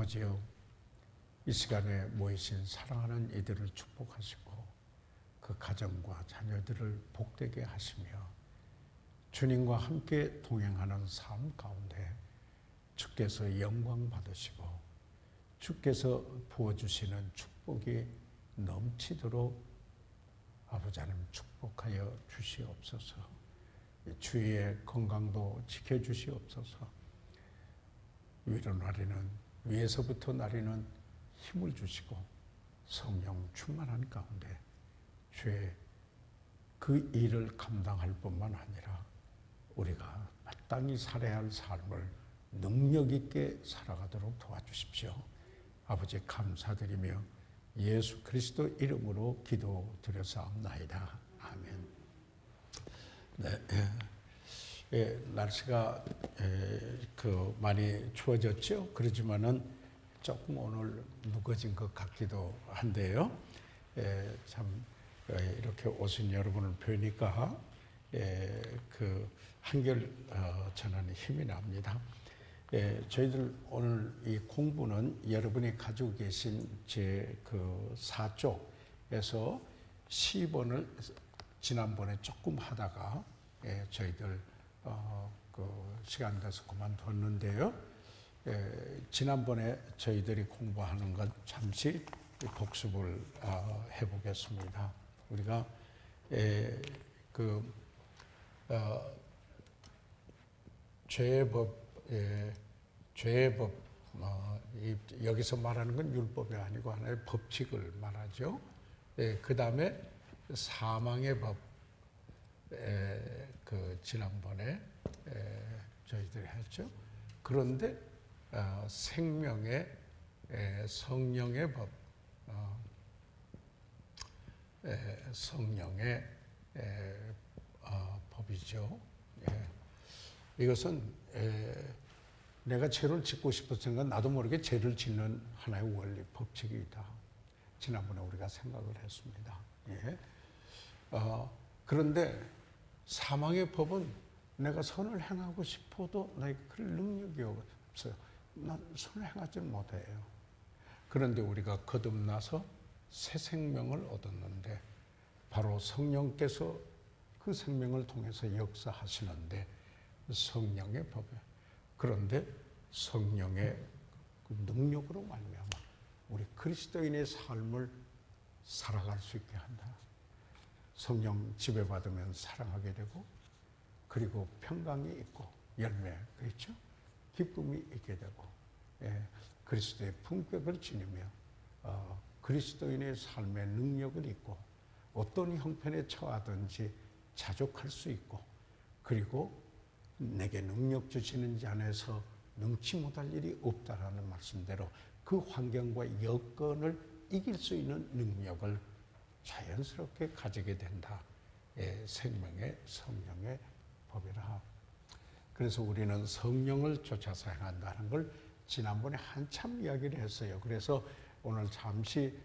아버지여, 이 시간에 모이신 사랑하는 이들을 축복하시고 그 가정과 자녀들을 복되게 하시며 주님과 함께 동행하는 삶 가운데 주께서 영광 받으시고 주께서 부어주시는 축복이 넘치도록 아버지 하나님 축복하여 주시옵소서. 주위의 건강도 지켜주시옵소서. 위로 나리는, 위에서부터 나리는 힘을 주시고 성령 충만한 가운데 주의 그 일을 감당할 뿐만 아니라 우리가 마땅히 살아야 할 삶을 능력 있게 살아가도록 도와주십시오. 아버지 감사드리며 예수 그리스도 이름으로 기도드려사옵나이다. 아멘. 네, 날씨가 많이 추워졌죠. 그렇지만은 조금 오늘 무거진 것 같기도 한데요. 참 이렇게 오신 여러분을 뵈니까 한결 저는 힘이 납니다. 저희들 오늘 이 공부는 여러분이 가지고 계신 제 4쪽에서 10원을 지난번에 조금 하다가 저희들 시간 돼서 그만뒀는데요. 지난번에 저희들이 공부하는 건 잠시 복습을 해보겠습니다. 우리가 죄의 법, 여기서 말하는 건 율법이 아니고 하나의 법칙을 말하죠. 그 다음에 사망의 법, 지난번에 저희들이 했죠. 그런데 생명의 성령의 법, 성령의 법이죠. 이것은 내가 죄를 짓고 싶었으니까 나도 모르게 죄를 짓는 하나의 원리, 법칙이다. 지난번에 우리가 생각을 했습니다. 그런데 사망의 법은 내가 선을 행하고 싶어도 나에게 그럴 능력이 없어요. 난 선을 행하지 못해요. 그런데 우리가 거듭나서 새 생명을 얻었는데 바로 성령께서 그 생명을 통해서 역사하시는데 성령의 법이에요. 그런데 성령의 그 능력으로 말미암아 우리 그리스도인의 삶을 살아갈 수 있게 한다. 성령 지배받으면 사랑하게 되고 그리고 평강이 있고 열매, 그렇죠? 기쁨이 있게 되고 그리스도의 품격을 지니며 그리스도인의 삶의 능력을 있고 어떤 형편에 처하든지 자족할 수 있고 그리고 내게 능력 주시는 자 안에서 능치 못할 일이 없다라는 말씀대로 그 환경과 여건을 이길 수 있는 능력을 자연스럽게 가지게 된다. 생명의 성령의 법이라. 그래서 우리는 성령을 쫓아서 행한다는 걸 지난번에 한참 이야기를 했어요. 그래서 오늘 잠시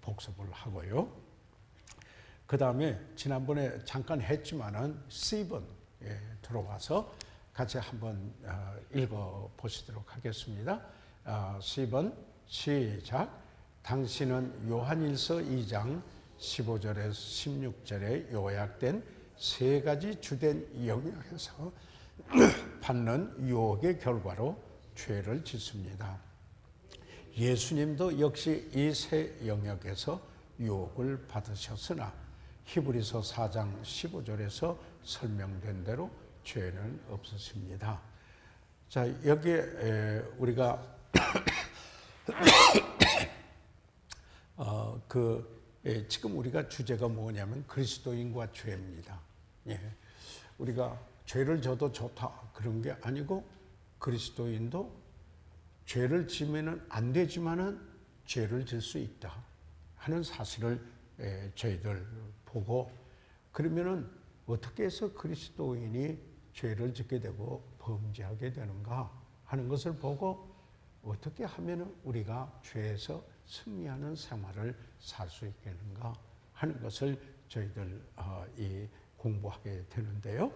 복습을 하고요. 그 다음에 지난번에 잠깐 했지만은 C번 들어와서 같이 한번 읽어보시도록 하겠습니다. C번 시작. 당신은 요한일서 2장 15절에서 16절에 요약된 세 가지 주된 영역에서 받는 유혹의 결과로 죄를 짓습니다. 예수님도 역시 이 세 영역에서 유혹을 받으셨으나 히브리서 4장 15절에서 설명된 대로 죄는 없으십니다. 자, 여기에 우리가 지금 우리가 주제가 뭐냐면 그리스도인과 죄입니다. 우리가 죄를 져도 좋다 그런 게 아니고 그리스도인도 죄를 지면은 안 되지만은 죄를 질 수 있다 하는 사실을 저희들 보고 그러면은 어떻게 해서 그리스도인이 죄를 짓게 되고 범죄하게 되는가 하는 것을 보고 어떻게 하면은 우리가 죄에서 승리하는 생활을 살 수 있겠는가 하는 것을 저희들 공부하게 되는데요.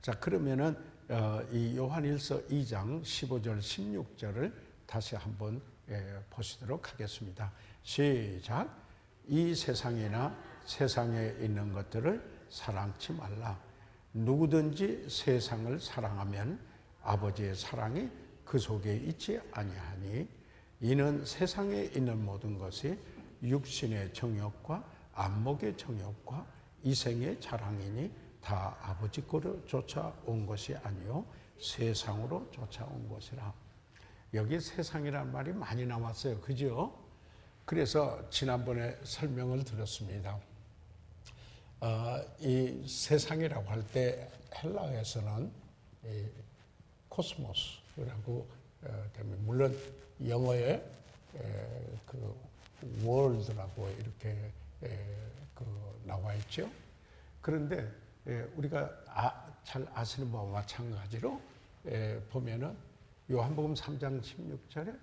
자, 그러면은 이 요한일서 2장 15절 16절을 다시 한번 보시도록 하겠습니다. 시작. 이 세상이나 세상에 있는 것들을 사랑치 말라. 누구든지 세상을 사랑하면 아버지의 사랑이 그 속에 있지 아니하니 이는 세상에 있는 모든 것이 육신의 정욕과 안목의 정욕과 이생의 자랑이니 다 아버지 거로 쫓아온 것이 아니요 세상으로 쫓아온 것이라. 여기 세상이라는 말이 많이 나왔어요. 그죠? 그래서 지난번에 설명을 들었습니다. 이 세상이라고 할 때 헬라어에서는 코스모스라고 되면 물론 영어에 그 월드라고 이렇게 나와 있죠. 그런데 우리가 잘 아시는 바와 마찬가지로 보면은 요한복음 3장 16절에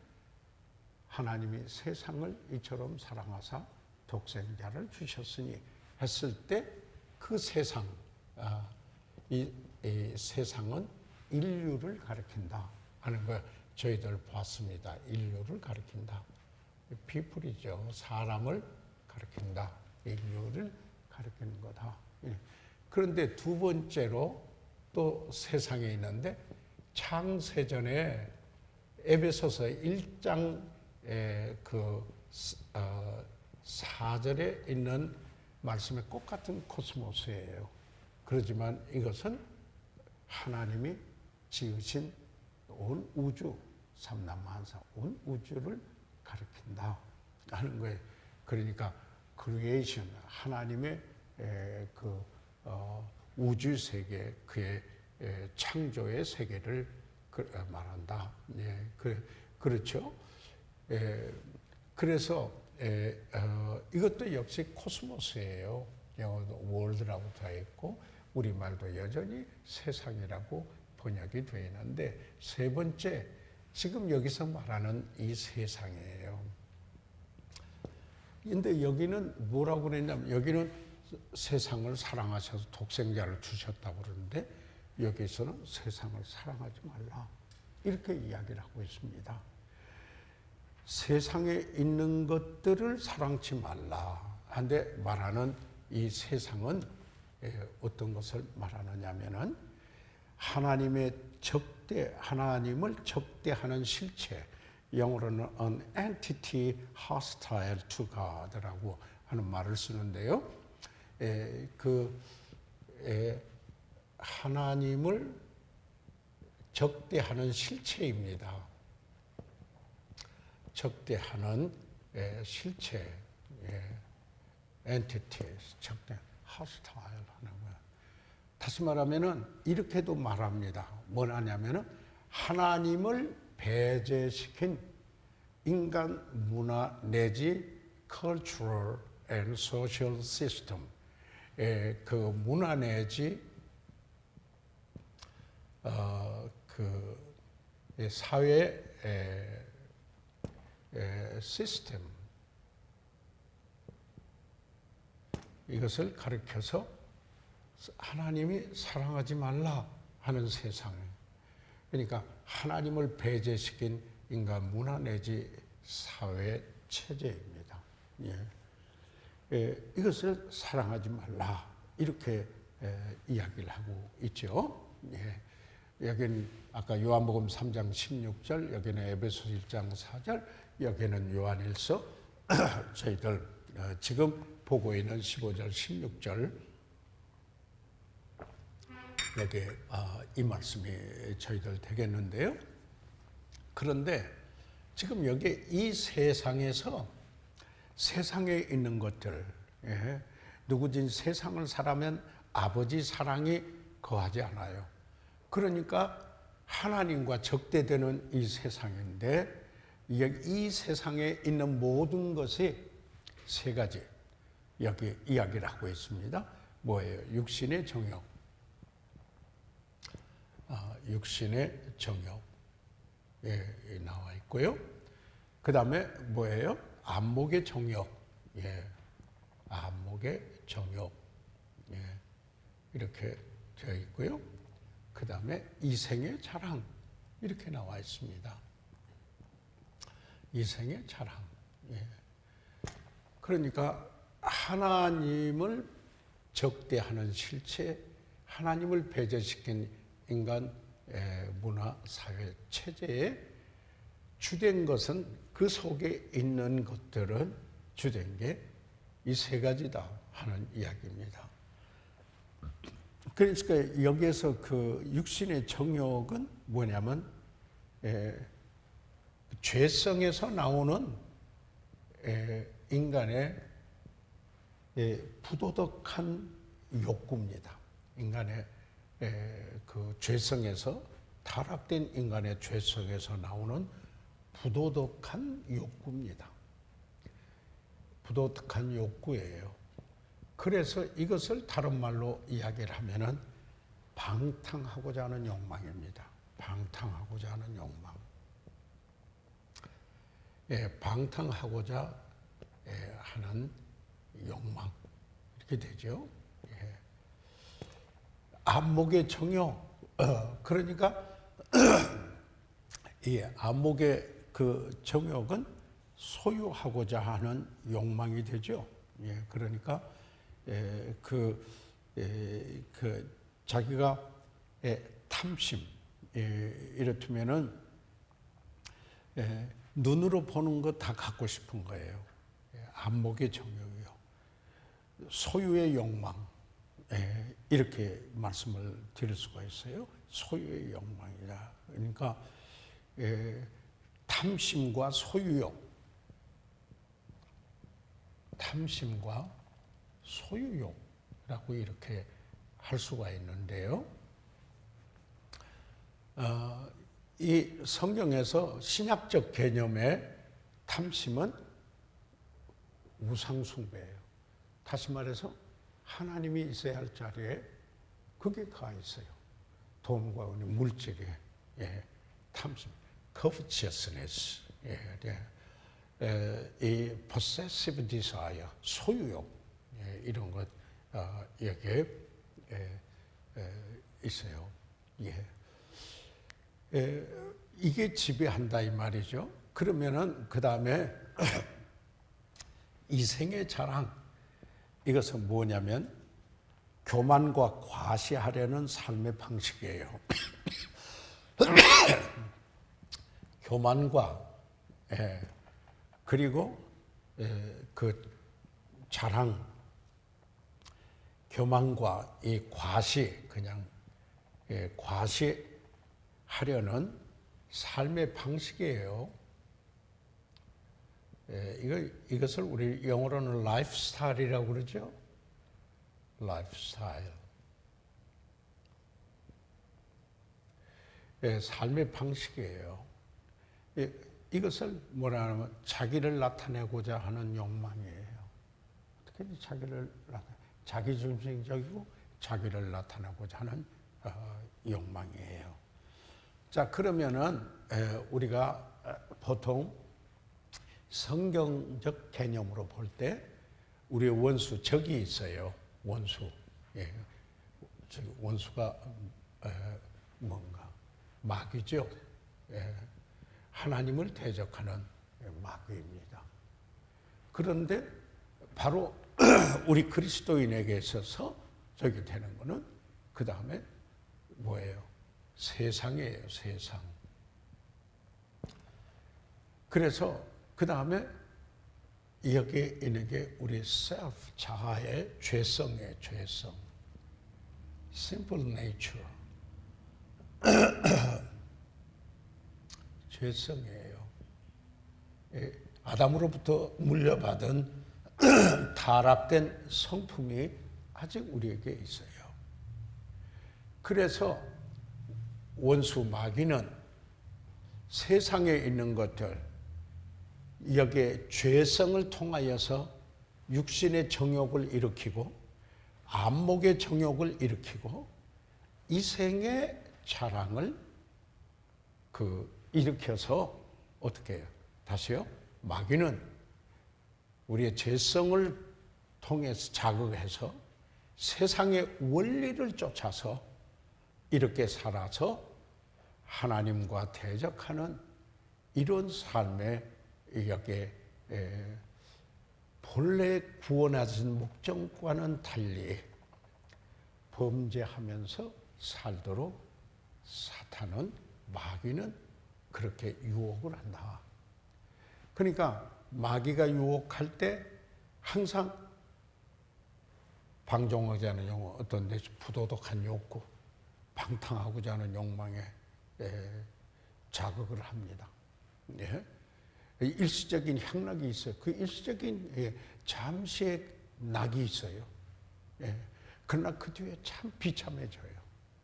하나님이 세상을 이처럼 사랑하사 독생자를 주셨으니 했을 때 그 세상, 이 세상은 인류를 가리킨다 하는 거 저희들 봤습니다. 인류를 가리킨다. people이죠. 사람을 가리킨다. 인류를 가리키는 거다. 그런데 두 번째로 또 세상에 있는데 창세전에 에베소서 1장 4절에 있는 말씀에 똑같은 코스모스예요. 그렇지만 이것은 하나님이 지으신 온 우주, 삼라만사, 온 우주를 가리킨다 하는 거예요. 그러니까 크리에이션, 하나님의 우주 세계, 그의 창조의 세계를 말한다. 예, 그렇죠. 그래서 이것도 역시 코스모스예요. 영어도 월드라고 되어 있고 우리말도 여전히 세상이라고 번역이 되어 있는데 세 번째, 지금 여기서 말하는 이 세상이에요. 근데 여기는 뭐라고 그랬냐면 여기는 세상을 사랑하셔서 독생자를 주셨다고 그러는데 여기서는 세상을 사랑하지 말라 이렇게 이야기를 하고 있습니다. 세상에 있는 것들을 사랑치 말라 한데 말하는 이 세상은 어떤 것을 말하느냐면은 하나님의 하나님을 적대하는 실체, 영어로는 an entity hostile to God라고 하는 말을 쓰는데요. 하나님을 적대하는 실체입니다. 적대하는 실체, entity, 적대, hostile 하는 거야. 다시 말하면은 이렇게도 말합니다. 뭐냐면은 하나님을 배제시킨 인간 문화 내지 cultural and social system, 그 문화 내지 그 사회 시스템, 이것을 가리켜서 하나님이 사랑하지 말라 하는 세상. 그러니까 하나님을 배제시킨 인간 문화 내지 사회 체제입니다. 이것을 사랑하지 말라 이렇게 이야기를 하고 있죠. 여기는 아까 요한복음 3장 16절, 여기는 에베소 1장 4절, 여기는 요한일서 저희들 지금 보고 있는 15절, 16절 여기 이 말씀이 저희들 되겠는데요. 그런데 지금 여기 이 세상에서 세상에 있는 것들, 누구든 세상을 사랑하면 아버지 사랑이 거하지 않아요. 그러니까 하나님과 적대되는 이 세상인데 이 세상에 있는 모든 것이 세 가지 여기 이야기를 하고 있습니다. 뭐예요? 육신의 정욕, 육신의 정욕 나와 있고요. 그 다음에 뭐예요? 안목의 정욕, 안목의 정욕 이렇게 되어 있고요. 그 다음에 이생의 자랑 이렇게 나와 있습니다. 이생의 자랑. 예. 그러니까 하나님을 적대하는 실체, 하나님을 배제시킨 인간 문화, 사회, 체제에 주된 것은 그 속에 있는 것들은 주된 게 이 세 가지다 하는 이야기입니다. 그러니까 여기에서 그 육신의 정욕은 뭐냐면 죄성에서 나오는 인간의 부도덕한 욕구입니다. 인간의 그 죄성에서 타락된 인간의 죄성에서 나오는 부도덕한 욕구입니다. 부도덕한 욕구예요. 그래서 이것을 다른 말로 이야기를 하면은 방탕하고자 하는 욕망입니다. 방탕하고자 하는 욕망. 방탕하고자 하는 욕망. 이렇게 되죠. 안목의 정욕. 그러니까 이 안목의 그 정욕은 소유하고자 하는 욕망이 되죠. 그러니까 자기가 탐심, 이렇다면은 눈으로 보는 거 다 갖고 싶은 거예요. 안목의 정욕이요. 소유의 욕망, 이렇게 말씀을 드릴 수가 있어요. 소유의 욕망이다. 그러니까 탐심과 소유욕, 탐심과 소유욕이라고 이렇게 할 수가 있는데요. 이 성경에서 신약적 개념의 탐심은 우상숭배예요. 다시 말해서 하나님이 있어야 할 자리에 그게 가 있어요. 돈과 은이, 물질이, 탐심, covetousness, 이 possessive desire, 소유욕, 이런 것 여기에 있어요. 이게 지배한다 이 말이죠. 그러면은 그 다음에 이생의 자랑, 이것은 뭐냐면 교만과 과시하려는 삶의 방식이에요. 교만과 그리고 그 자랑, 교만과 이 과시, 그냥 과시하려는 삶의 방식이에요. 이것을 우리 영어로는 라이프스타일이라고 그러죠. 라이프스타일. 삶의 방식이에요. 이것을 뭐라 하면 자기를 나타내고자 하는 욕망이에요. 어떻게 자기를 자기중심적이고 자기를 나타내고자 하는 욕망이에요. 자, 그러면은 우리가 보통 성경적 개념으로 볼 때 우리의 원수, 적이 있어요. 원수. 원수가 뭔가 마귀죠. 하나님을 대적하는 마귀입니다. 그런데 바로 우리 그리스도인에게 있어서 저기 되는 거는 그 다음에 뭐예요? 세상이에요. 세상. 그래서 그 다음에 여기에 있는 게 우리 self, 자아의 죄성이에요. 죄성. simple nature. 죄성이에요. 아담으로부터 물려받은 타락된 성품이 아직 우리에게 있어요. 그래서 원수 마귀는 세상에 있는 것들, 여기에 죄성을 통하여서 육신의 정욕을 일으키고 안목의 정욕을 일으키고 이생의 자랑을 일으켜서 어떻게 해요? 다시요? 마귀는 우리의 죄성을 통해서 자극해서 세상의 원리를 쫓아서 이렇게 살아서 하나님과 대적하는 이런 삶의 이게 본래 구원하신 목적과는 달리 범죄하면서 살도록 사탄은, 마귀는 그렇게 유혹을 한다. 그러니까 마귀가 유혹할 때 항상 방종하지 않은 영혼, 어떤 데 부도덕한 욕구, 방탕하고자 하는 욕망에 자극을 합니다. 예? 일시적인 향락이 있어요. 그 일시적인 잠시의 낙이 있어요. 예. 그러나 그 뒤에 참 비참해져요.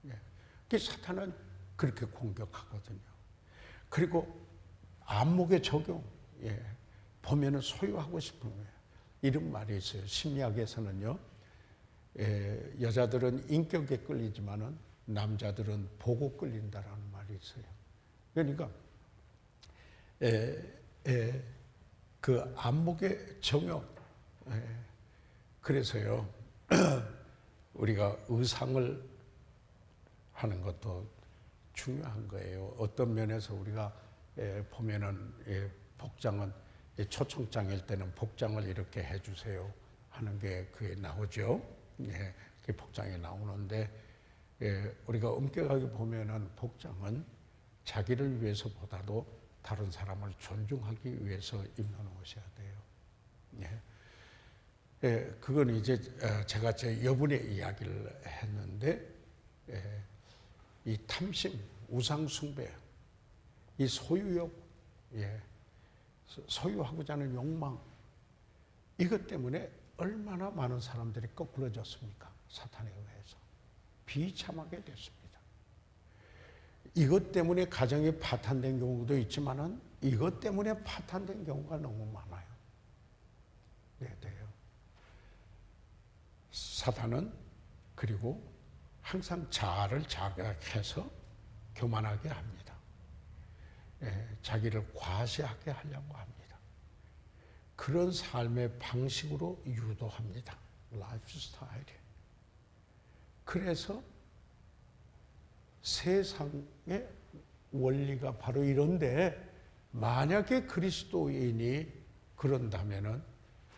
예. 그 사탄은 그렇게 공격하거든요. 그리고 안목의 적용, 예. 보면은 소유하고 싶은 거예요. 이런 말이 있어요. 심리학에서는요, 여자들은 인격에 끌리지만은 남자들은 보고 끌린다라는 말이 있어요. 그러니까 그 안목의 정욕, 그래서요 우리가 의상을 하는 것도 중요한 거예요. 어떤 면에서 우리가 보면은 복장은 초청장일 때는 복장을 이렇게 해주세요 하는 게 그게 나오죠. 그 복장이 나오는데 우리가 엄격하게 보면은 복장은 자기를 위해서보다도 다른 사람을 존중하기 위해서 입는 옷이어야 돼요. 그건 이제 제가 제 여분의 이야기를 했는데, 이 탐심, 우상숭배, 이 소유욕, 소유하고자 하는 욕망, 이것 때문에 얼마나 많은 사람들이 거꾸러졌습니까? 사탄에 의해서 비참하게 됐습니다. 이것 때문에 가정이 파탄된 경우도 있지만은 이것 때문에 파탄된 경우가 너무 많아요. 돼요. 사탄은 그리고 항상 자아를 자각해서 교만하게 합니다. 자기를 과시하게 하려고 합니다. 그런 삶의 방식으로 유도합니다. 라이프 스타일이. 그래서 세상의 원리가 바로 이런데, 만약에 그리스도인이 그런다면은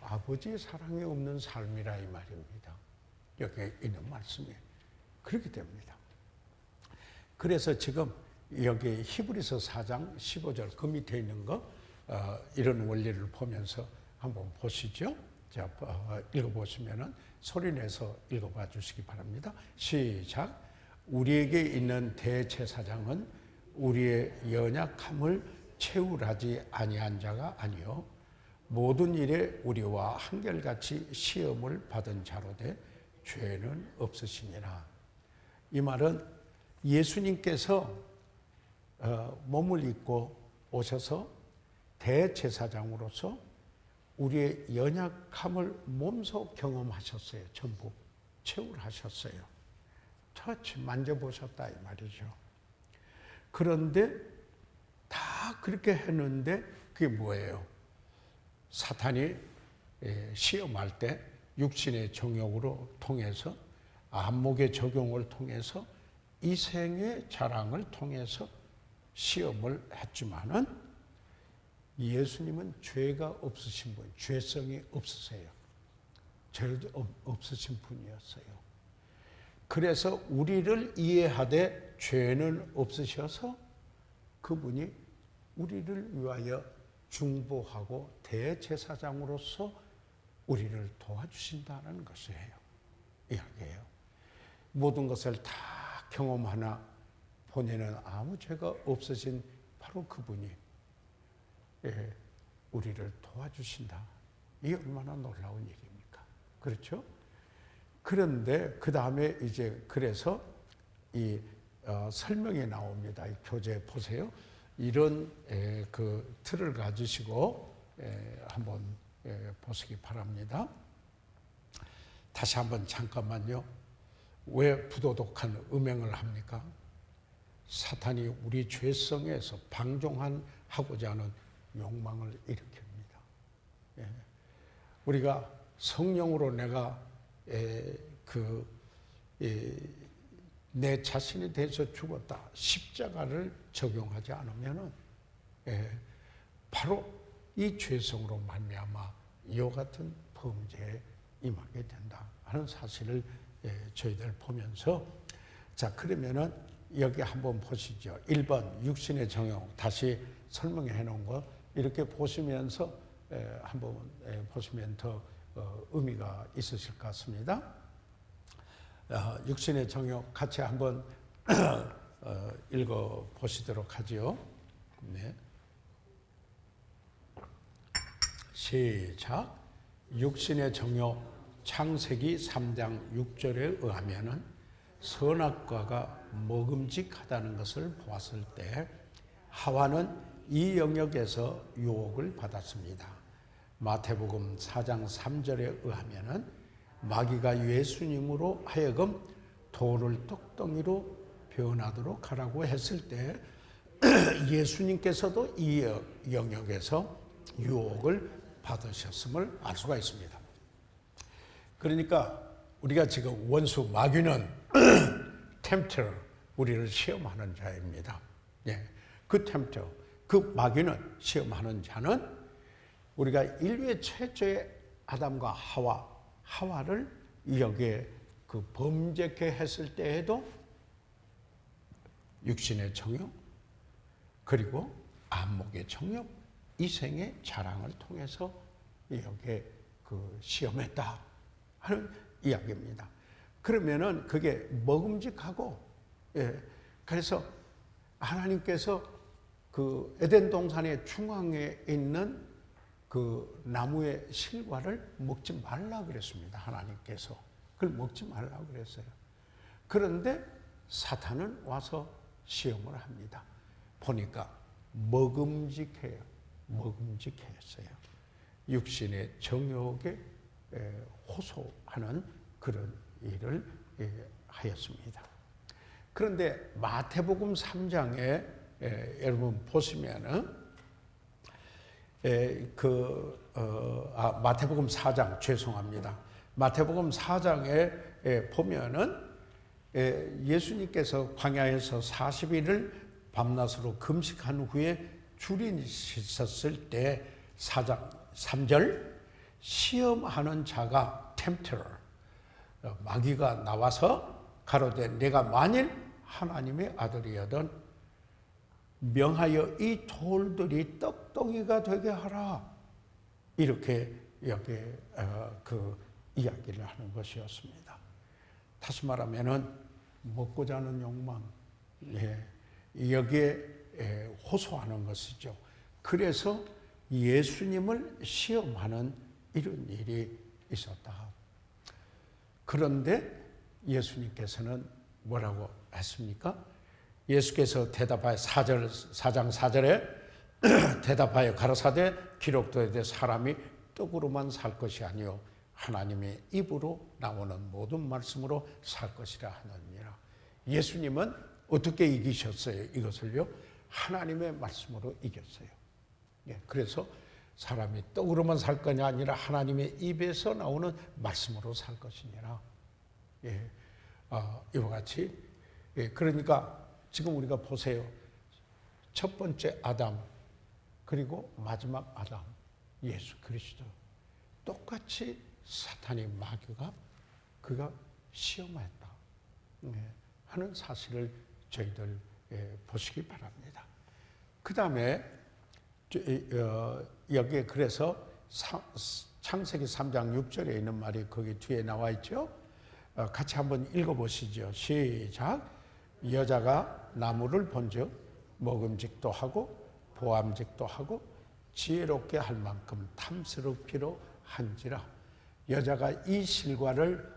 아버지의 사랑이 없는 삶이라 이 말입니다. 여기에 있는 말씀이 그렇게 됩니다. 그래서 지금 여기 히브리서 4장 15절 그 밑에 있는 거, 이런 원리를 보면서 한번 보시죠. 자, 읽어보시면은 소리내서 읽어봐 주시기 바랍니다. 시작. 우리에게 있는 대제사장은 우리의 연약함을 채울하지 아니한 자가 아니요 모든 일에 우리와 한결같이 시험을 받은 자로되 죄는 없으시니라. 이 말은 예수님께서 몸을 입고 오셔서 대제사장으로서 우리의 연약함을 몸소 경험하셨어요. 전부 채울하셨어요. 터치 만져보셨다 이 말이죠. 그런데 다 그렇게 했는데 그게 뭐예요? 사탄이 시험할 때 육신의 정욕으로 통해서, 안목의 적용을 통해서, 이생의 자랑을 통해서 시험을 했지만은 예수님은 죄가 없으신 분, 죄성이 없으세요. 죄도 없으신 분이었어요. 그래서 우리를 이해하되 죄는 없으셔서 그분이 우리를 위하여 중보하고 대제사장으로서 우리를 도와주신다는 것이에요. 이야기예요. 모든 것을 다 경험하나 본인은 아무 죄가 없으신 바로 그분이 우리를 도와주신다. 이게 얼마나 놀라운 일입니까? 그렇죠? 그런데 그 다음에 이제 그래서 이 설명이 나옵니다. 이 교재 보세요. 이런 그 틀을 가지시고 한번 보시기 바랍니다. 다시 한번 잠깐만요. 왜 부도덕한 음행을 합니까? 사탄이 우리 죄성에서 방종하고자 하는 욕망을 일으킵니다. 우리가 성령으로 내가 내 자신에 대해서 죽었다. 십자가를 적용하지 않으면은 바로 이 죄성으로 말미암아 이와 같은 범죄에 임하게 된다 하는 사실을 저희들 보면서, 자 그러면은 여기 한번 보시죠. 1번 육신의 정욕 다시 설명해 놓은 거 이렇게 보시면서 한번 보시면 더 의미가 있으실 것 같습니다. 육신의 정욕 같이 한번 읽어 보시도록 하지요. 네. 시작. 육신의 정욕 창세기 3장 6절에 의하면은 선악과가 먹음직하다는 것을 보았을 때 하와는 이 영역에서 유혹을 받았습니다. 마태복음 4장 3절에 의하면은 마귀가 예수님으로 하여금 돌을 떡덩이로 변하도록 하라고 했을 때 예수님께서도 이 영역에서 유혹을 받으셨음을 알 수가 있습니다. 그러니까 우리가 지금 원수 마귀는 템플, 우리를 시험하는 자입니다. 예, 그 템플, 그 마귀는 시험하는 자는 우리가 인류의 최초의 아담과 하와를 여기에 그 범죄케 했을 때에도 육신의 정욕 그리고 안목의 정욕, 이생의 자랑을 통해서 여기에 그 시험했다 하는 이야기입니다. 그러면은 그게 먹음직하고, 그래서 하나님께서 그 에덴 동산의 중앙에 있는 그 나무의 실과를 먹지 말라 그랬습니다. 하나님께서 그걸 먹지 말라 그랬어요. 그런데 사탄은 와서 시험을 합니다. 보니까 먹음직해요. 먹음직했어요. 육신의 정욕에 호소하는 그런 일을 하였습니다. 그런데 마태복음 3장에 여러분 보시면은 마태복음 4장 죄송합니다. 마태복음 4장에 보면은 예수님께서 광야에서 40일을 밤낮으로 금식한 후에 줄이 씻었을 때 4장 3절 시험하는 자가 템플 마귀가 나와서 가로되 내가 만일 하나님의 아들이거든 명하여 이 돌들이 떡덩이가 되게 하라 이렇게 여기 그 이야기를 하는 것이었습니다. 다시 말하면은 먹고자 하는 욕망 여기에 호소하는 것이죠. 그래서 예수님을 시험하는 이런 일이 있었다. 그런데 예수님께서는 뭐라고 했습니까? 예수께서 대답하여 4장 4절에 대답하여 가라사대 기록되되 사람이 떡으로만 살 것이 아니요 하나님의 입으로 나오는 모든 말씀으로 살 것이라 하느니라. 예수님은 어떻게 이기셨어요? 이것을요? 하나님의 말씀으로 이겼어요. 그래서 사람이 떡으로만 살 것이 아니라 하나님의 입에서 나오는 말씀으로 살 것이니라. 이와 같이 그러니까 지금 우리가 보세요. 첫 번째 아담 그리고 마지막 아담 예수 그리스도 똑같이 사탄의 마귀가 그가 시험했다 하는 사실을 저희들 보시기 바랍니다. 그 다음에 여기에 그래서 창세기 3장 6절에 있는 말이 거기 뒤에 나와 있죠. 같이 한번 읽어보시죠. 시작. 여자가 나무를 본즉 먹음직도 하고 보암직도 하고 지혜롭게 할 만큼 탐스럽기로 한지라. 여자가 이 실과를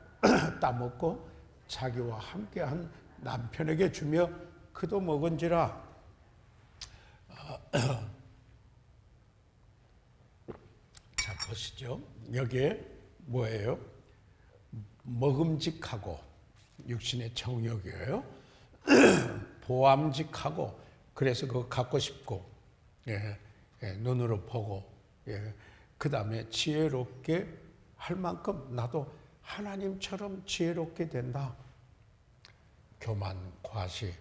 따먹고 자기와 함께한 남편에게 주며 그도 먹은지라. 자 보시죠. 여기에 뭐예요? 먹음직하고 육신의 정욕이에요. 보암직하고 그래서 그거 갖고 싶고 눈으로 보고 그 다음에 지혜롭게 할 만큼 나도 하나님처럼 지혜롭게 된다. 교만, 과시.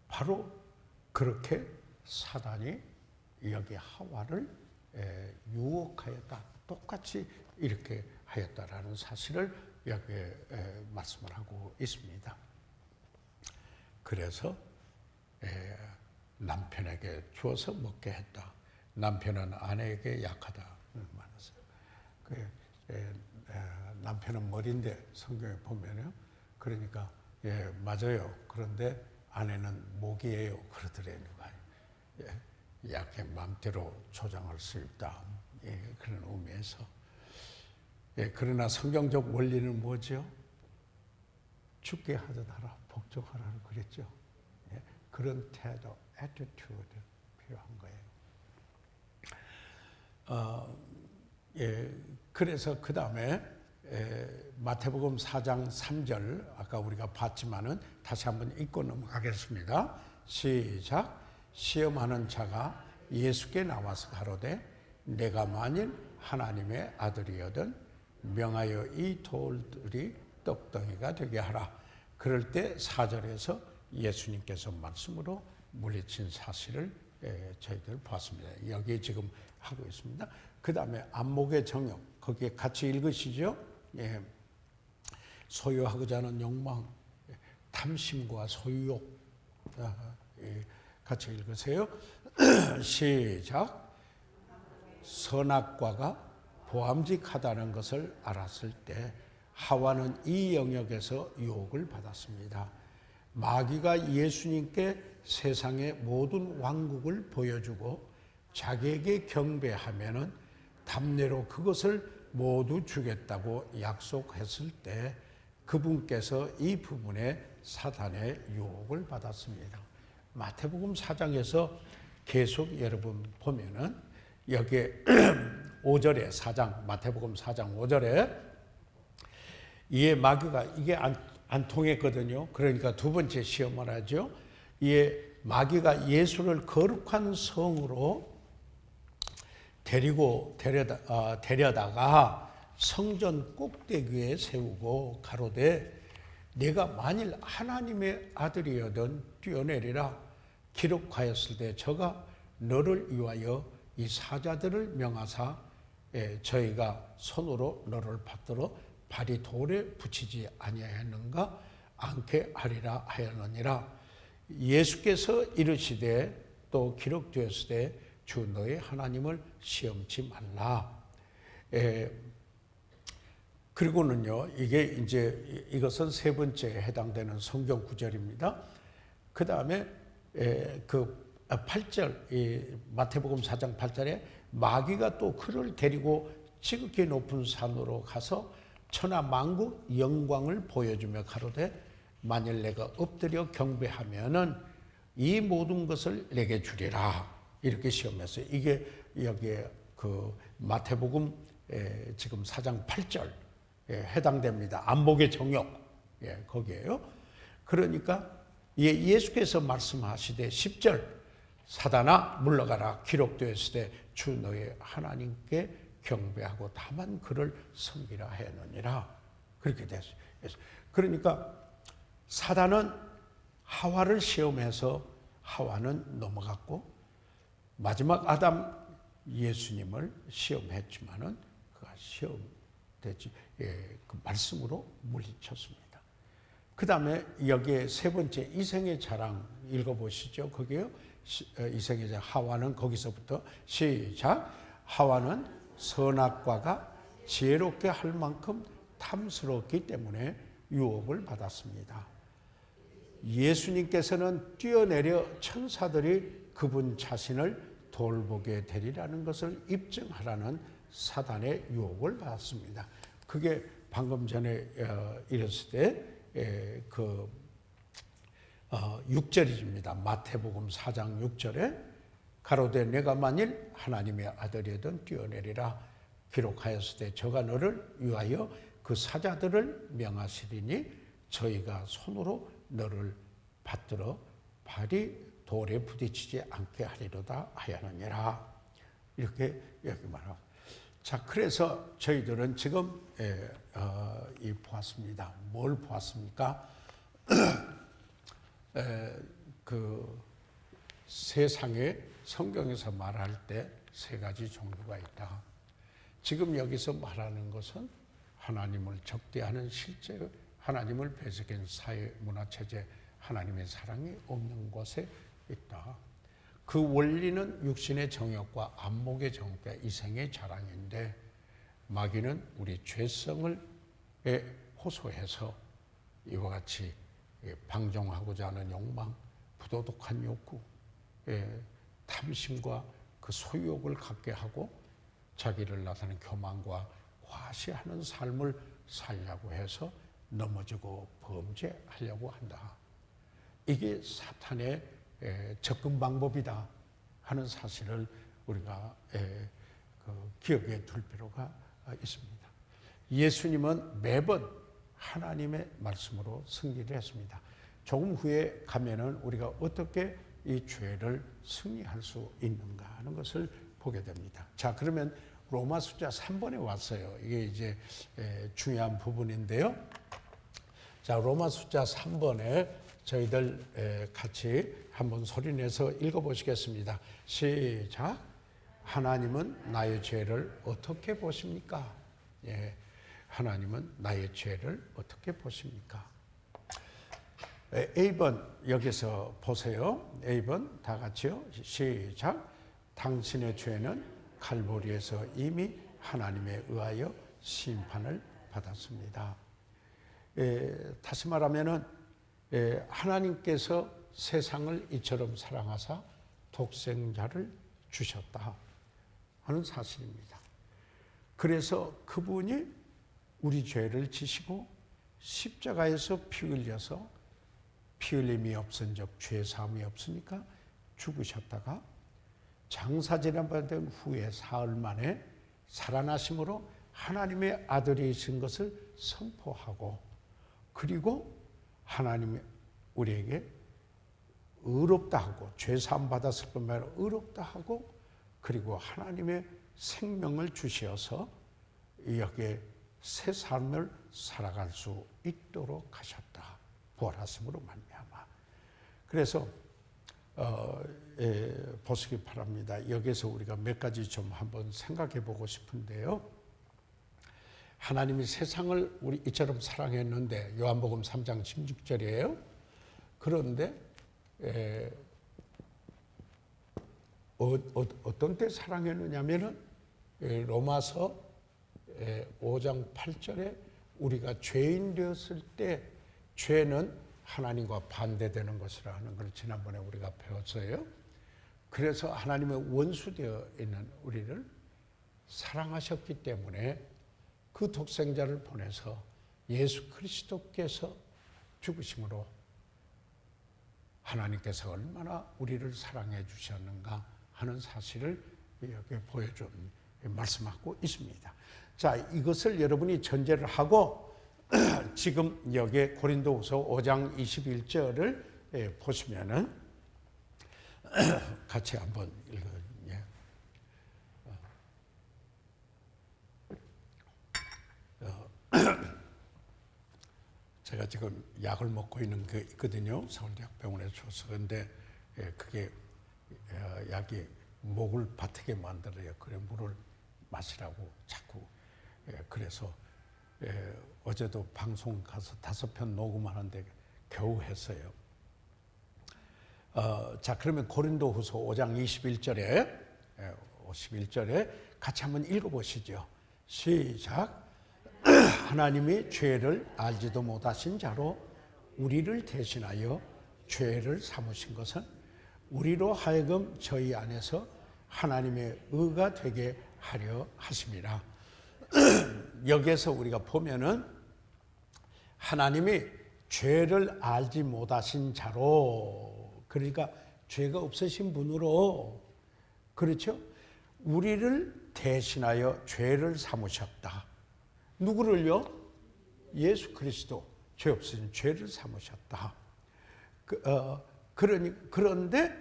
바로 그렇게 사단이 여기 하와를 유혹하였다. 똑같이 이렇게 하였다라는 사실을 여기에 말씀을 하고 있습니다. 그래서 남편에게 주어서 먹게 했다. 남편은 아내에게 약하다. 남편은 머리인데 성경에 보면요. 그러니까 맞아요. 그런데 아내는 목이에요. 그러더라는 거예요. 약해 마음대로 조장할 수 있다. 그런 의미에서. 그러나 성경적 원리는 뭐죠? 죽게 하듯 하라, 복종하라고 그랬죠. 그런 태도, attitude 필요한 거예요. 그래서 그 다음에 마태복음 4장 3절 아까 우리가 봤지만은 다시 한번 읽고 넘어가겠습니다. 시작. 시험하는 자가 예수께 나와서 가로되 내가 만일 하나님의 아들이거든 명하여 이 돌들이 떡덩이가 되게 하라. 그럴 때 4절에서 예수님께서 말씀으로 물리친 사실을 저희들 봤습니다. 여기 지금 하고 있습니다. 그 다음에 안목의 정욕 거기에 같이 읽으시죠. 소유하고자 하는 욕망, 탐심과 소유욕 같이 읽으세요. 시작. 선악과가 보암직하다는 것을 알았을 때 하와는 이 영역에서 유혹을 받았습니다. 마귀가 예수님께 세상의 모든 왕국을 보여주고 자기에게 경배하면은 답례로 그것을 모두 주겠다고 약속했을 때 그분께서 이 부분에 사단의 유혹을 받았습니다. 마태복음 4장에서 계속 여러분 보면은 여기에 5절에 4장 마태복음 4장 5절에 이에 마귀가 이게 안 통했거든요. 그러니까 두 번째 시험을 하죠. 이에 마귀가 예수를 거룩한 성으로 데려다가 성전 꼭대기에 세우고 가로되 내가 만일 하나님의 아들이여든 뛰어내리라. 기록하였을 때 저가 너를 위하여 이 사자들을 명하사 저희가 손으로 너를 받들어 발이 돌에 붙이지 아니하였는가 않게 하리라 하였느니라. 예수께서 이르시되 또 기록되었을 때 주 너의 하나님을 시험치 말라. 그리고는요, 이게 이제 이것은 세 번째에 해당되는 성경 구절입니다. 그 다음에 그 8절, 마태복음 4장 8절에 마귀가 또 그를 데리고 지극히 높은 산으로 가서 천하 만국 영광을 보여주며 가로되 만일 내가 엎드려 경배하면은 이 모든 것을 내게 주리라. 이렇게 시험했어요. 이게 여기에 그 마태복음 지금 4장 8절 해당됩니다. 안목의 정욕 거기에요. 그러니까 예수께서 말씀하시되 10절 사단아 물러가라 기록되었을 때 주 너의 하나님께 경배하고 다만 그를 섬기라 하였느니라. 그렇게 됐어요. 그러니까 사단은 하와를 시험해서 하와는 넘어갔고 마지막 아담 예수님을 시험했지만은 그가 시험되지 그 말씀으로 물리쳤습니다. 그 다음에 여기에 세 번째 이생의 자랑 읽어보시죠. 거기에요. 이생의 자랑 하와는 거기서부터 시작. 하와는 선악과가 지혜롭게 할 만큼 탐스럽기 때문에 유혹을 받았습니다. 예수님께서는 뛰어내려 천사들이 그분 자신을 돌보게 되리라는 것을 입증하라는 사단의 유혹을 받았습니다. 그게 방금 전에 이랬을 때 그 6절입니다. 마태복음 4장 6절에 가로되 내가 만일 하나님의 아들이든 뛰어내리라 기록하였을 때 저가 너를 위하여 그 사자들을 명하시리니 저희가 손으로 너를 받들어 발이 돌에 부딪히지 않게 하리로다 하였느니라. 이렇게 여기 말하고. 자, 그래서 저희들은 지금 이 보았습니다. 뭘 보았습니까? 그 세상에 성경에서 말할 때 세 가지 종류가 있다. 지금 여기서 말하는 것은 하나님을 적대하는 실제 하나님을 배척한 사회 문화 체제, 하나님의 사랑이 없는 곳에 있다. 그 원리는 육신의 정욕과 안목의 정욕과 이생의 자랑인데, 마귀는 우리 죄성을 호소해서 이와 같이 방종하고자 하는 욕망, 부도덕한 욕구, 탐심과 그 소유욕을 갖게 하고 자기를 나타내는 교만과 과시하는 삶을 살려고 해서 넘어지고 범죄하려고 한다. 이게 사탄의 접근 방법이다 하는 사실을 우리가 기억해 둘 필요가 있습니다. 예수님은 매번 하나님의 말씀으로 승리를 했습니다. 조금 후에 가면은 우리가 어떻게 이 죄를 승리할 수 있는가 하는 것을 보게 됩니다. 자, 그러면 로마 숫자 3번에 왔어요. 이게 이제 중요한 부분인데요. 자, 로마 숫자 3번에 저희들 같이 한번 소리내서 읽어보시겠습니다. 시작. 하나님은 나의 죄를 어떻게 보십니까? 예, 하나님은 나의 죄를 어떻게 보십니까? A번 여기서 보세요. A번 다 같이요. 시작. 당신의 죄는 칼보리에서 이미 하나님에 의하여 심판을 받았습니다. 다시 말하면은 하나님께서 세상을 이처럼 사랑하사 독생자를 주셨다 하는 사실입니다. 그래서 그분이 우리 죄를 지시고 십자가에서 피 흘려서 피 흘림이 없은 적 죄 사함이 없으니까 죽으셨다가 장사지난 받은 후에 사흘 만에 살아나심으로 하나님의 아들이신 것을 선포하고, 그리고 하나님이 우리에게 의롭다 하고 죄 사함 받았을 뿐만 아니라 의롭다 하고, 그리고 하나님의 생명을 주셔서 여기에 새 삶을 살아갈 수 있도록 하셨다. 부활하심으로 말미암아. 그래서 보시기 바랍니다. 여기서 우리가 몇 가지 좀 한번 생각해 보고 싶은데요. 하나님이 세상을 우리 이처럼 사랑했는데, 요한복음 3장 16절이에요. 그런데 어떤 때 사랑했느냐면은 로마서 5장 8절에 우리가 죄인 되었을 때 죄는 하나님과 반대되는 것이라 하는 걸 지난번에 우리가 배웠어요. 그래서 하나님의 원수되어 있는 우리를 사랑하셨기 때문에 그 독생자를 보내서 예수 그리스도께서 죽으심으로 하나님께서 얼마나 우리를 사랑해 주셨는가 하는 사실을 여기 보여준 말씀하고 있습니다. 자, 이것을 여러분이 전제를 하고 지금 여기 고린도후서 5장 21절을 보시면은 같이 한번 읽어요. 제가 지금 약을 먹고 있는 게 있거든요. 서울대학병원에서 줬어. 그런데 그게 약이 목을 바트게 만들어요. 그래 물을 마시라고 자꾸. 그래서 어제도 방송 가서 5편 녹음하는데 겨우 했어요. 자, 그러면 고린도후서 5장 51절에 같이 한번 읽어보시죠. 시작. 하나님이 죄를 알지도 못하신 자로 우리를 대신하여 죄를 삼으신 것은 우리로 하여금 저희 안에서 하나님의 의가 되게 하려 하심이라. 여기에서 우리가 보면은 하나님이 죄를 알지 못하신 자로, 그러니까 죄가 없으신 분으로, 그렇죠? 우리를 대신하여 죄를 삼으셨다. 누구를요? 예수 그리스도, 죄 없으신 죄를 삼으셨다. 그런데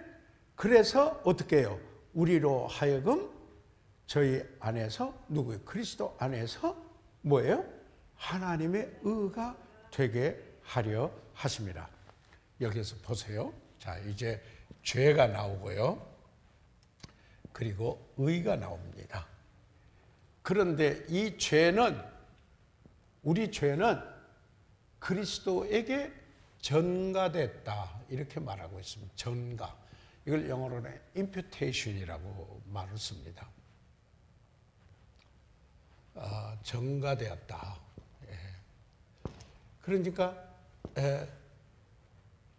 그래서 어떻게 해요? 우리로 하여금 저희 안에서 누구예요? 그리스도 안에서 뭐예요? 하나님의 의가 되게 하려 하심이라. 여기서 보세요. 자, 이제 죄가 나오고요. 그리고 의가 나옵니다. 그런데 이 죄는, 우리 죄는 그리스도에게 전가됐다 이렇게 말하고 있습니다. 전가. 이걸 영어로는 imputation이라고 말을 씁니다. 전가되었다. 그러니까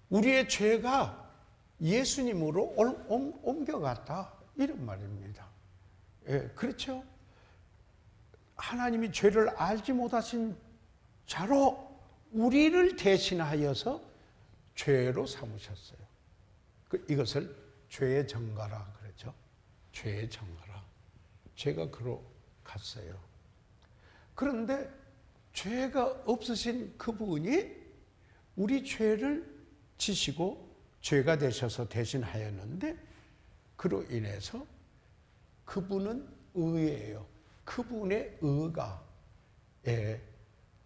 우리의 죄가 예수님으로 옮겨갔다 이런 말입니다. 그렇죠? 하나님이 죄를 알지 못하신 자로 우리를 대신하여서 죄로 삼으셨어요. 이것을 죄의 전가라 그랬죠. 죄의 전가라. 죄가 그로 갔어요. 그런데 죄가 없으신 그분이 우리 죄를 지시고 죄가 되셔서 대신하였는데, 그로 인해서 그분은 의예요. 그분의 의가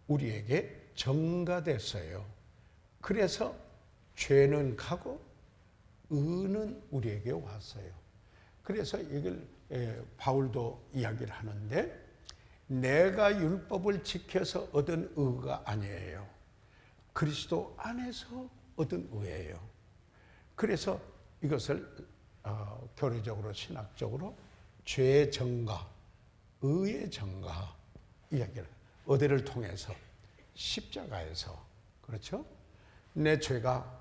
우리에게 전가됐어요. 그래서 죄는 가고 의는 우리에게 왔어요. 그래서 이걸 바울도 이야기를 하는데, 내가 율법을 지켜서 얻은 의가 아니에요. 그리스도 안에서 얻은 의예요. 그래서 이것을 교리적으로 신학적으로 죄의 전가, 의의 전가 이야기를 어디를 통해서? 십자가에서. 그렇죠? 내 죄가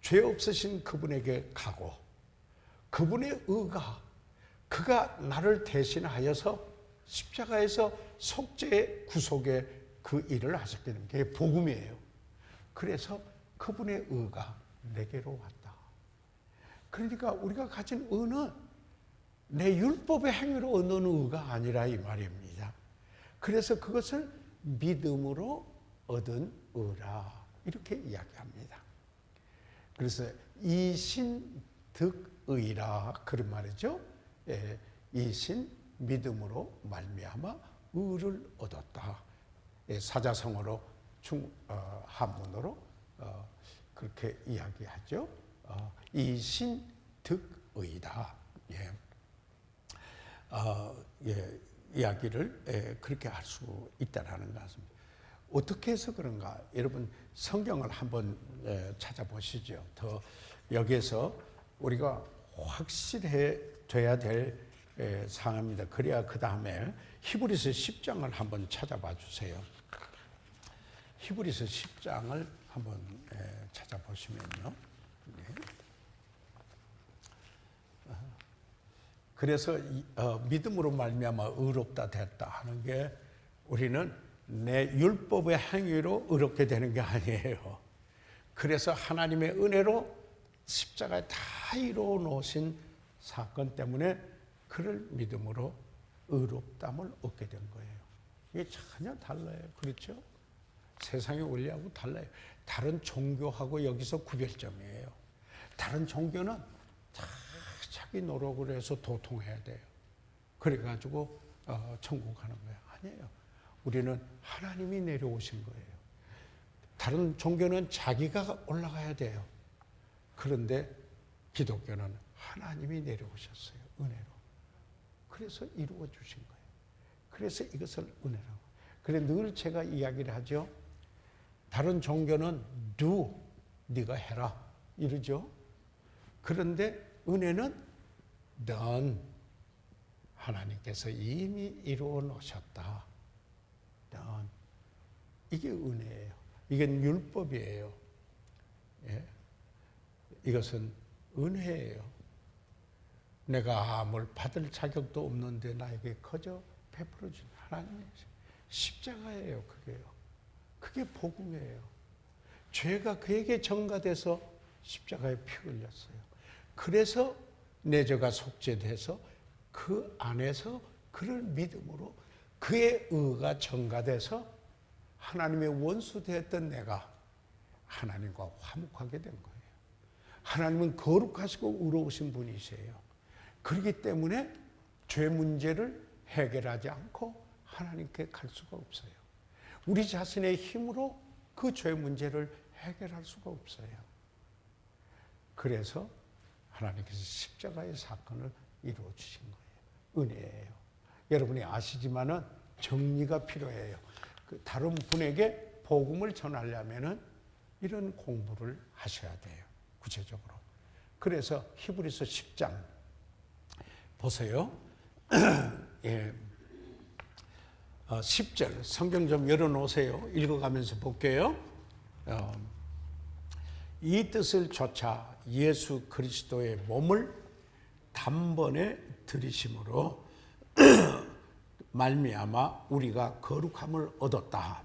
죄 없으신 그분에게 가고, 그분의 의가, 그가 나를 대신하여서 십자가에서 속죄의 구속의 그 일을 하셨기 때문에 그게 복음이에요. 그래서 그분의 의가 내게로 왔다. 그러니까 우리가 가진 의는 내 율법의 행위로 얻는 의가 아니라 이 말입니다. 그래서 그것을 믿음으로 얻은 의라 이렇게 이야기합니다. 그래서 이신득의라 그런 말이죠. 이신 믿음으로 말미암아 의를 얻었다. 사자성어로 한문으로 그렇게 이야기하죠. 이신득의다. 이야기를 그렇게 할 수 있다라는 것입니다. 어떻게 해서 그런가? 여러분 성경을 한번 찾아보시죠. 더 여기에서 우리가 확실해져야 될 상황입니다. 그래야 그 다음에 히브리서 10장을 한번 찾아봐 주세요. 히브리서 10장을 한번 찾아보시면요. 그래서 믿음으로 말미암아 의롭다 됐다 하는 게, 우리는 내 율법의 행위로 의롭게 되는 게 아니에요. 그래서 하나님의 은혜로 십자가에 다 이루어 놓으신 사건 때문에 그를 믿음으로 의롭담을 얻게 된 거예요. 이게 전혀 달라요. 그렇죠? 세상의 원리하고 달라요. 다른 종교하고 여기서 구별점이에요. 다른 종교는 다 자기 노력을 해서 도통해야 돼요. 그래가지고 천국 가는 거예요. 아니에요. 우리는 하나님이 내려오신 거예요. 다른 종교는 자기가 올라가야 돼요. 그런데 기독교는 하나님이 내려오셨어요. 은혜로. 그래서 이루어 주신 거예요. 그래서 이것을 은혜라고. 그래 늘 제가 이야기를 하죠. 다른 종교는 do, 네가 해라 이러죠. 그런데 은혜는 done, 하나님께서 이미 이루어 놓으셨다. done. 이게 은혜예요. 이건 율법이에요. 이것은 은혜예요. 내가 뭘 받을 자격도 없는데 나에게 거저 베풀어 준 하나님의 십자가예요. 그게 복음이에요. 죄가 그에게 전가돼서 십자가에 피 흘렸어요. 그래서 내 죄가 속죄돼서 그 안에서 그를 믿음으로 그의 의가 전가돼서 하나님의 원수 되었던 내가 하나님과 화목하게 된 거예요. 하나님은 거룩하시고 의로우신 분이세요. 그렇기 때문에 죄 문제를 해결하지 않고 하나님께 갈 수가 없어요. 우리 자신의 힘으로 그 죄 문제를 해결할 수가 없어요. 그래서 하나님께서 십자가의 사건을 이루어 주신 거예요. 은혜예요. 여러분이 아시지만은 정리가 필요해요. 다른 분에게 복음을 전하려면은 이런 공부를 하셔야 돼요. 구체적으로. 그래서 히브리서 10장 보세요. 예. 10절 성경 좀 열어놓으세요. 읽어가면서 볼게요. 이 뜻을 좇아 예수 그리스도의 몸을 단번에 들이심으로 말미암아 우리가 거룩함을 얻었다.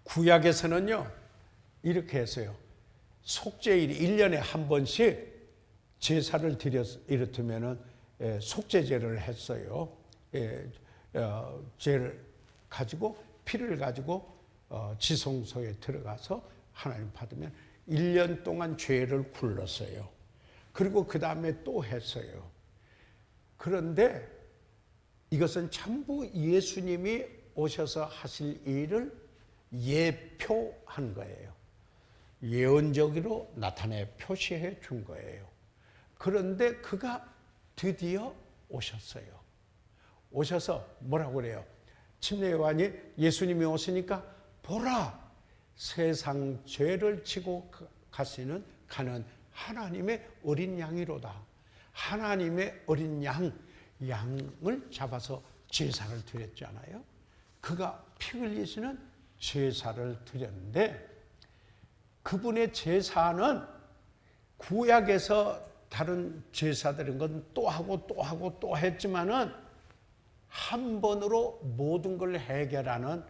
구약에서는요 이렇게 했어요. 속죄일이 1년에 한 번씩 제사를 이를테면은 속죄제를 했어요. 죄를 가지고 피를 가지고 지성소에 들어가서 하나님 받으면 1년 동안 죄를 굴렀어요. 그리고 그 다음에 또 했어요. 그런데 이것은 전부 예수님이 오셔서 하실 일을 예표한 거예요. 예언적으로 나타내 표시해 준 거예요. 그런데 그가 드디어 오셨어요. 오셔서 뭐라고 그래요? 침례 요한이 예수님이 오시니까 보라 세상 죄를 지고 가는 하나님의 어린 양이로다. 하나님의 어린 양을 잡아서 제사를 드렸잖아요. 그가 피 흘리시는 제사를 드렸는데 그분의 제사는 구약에서 다른 제사들은 건 또 하고 또 하고 또 했지만은 한 번으로 모든 걸 해결하는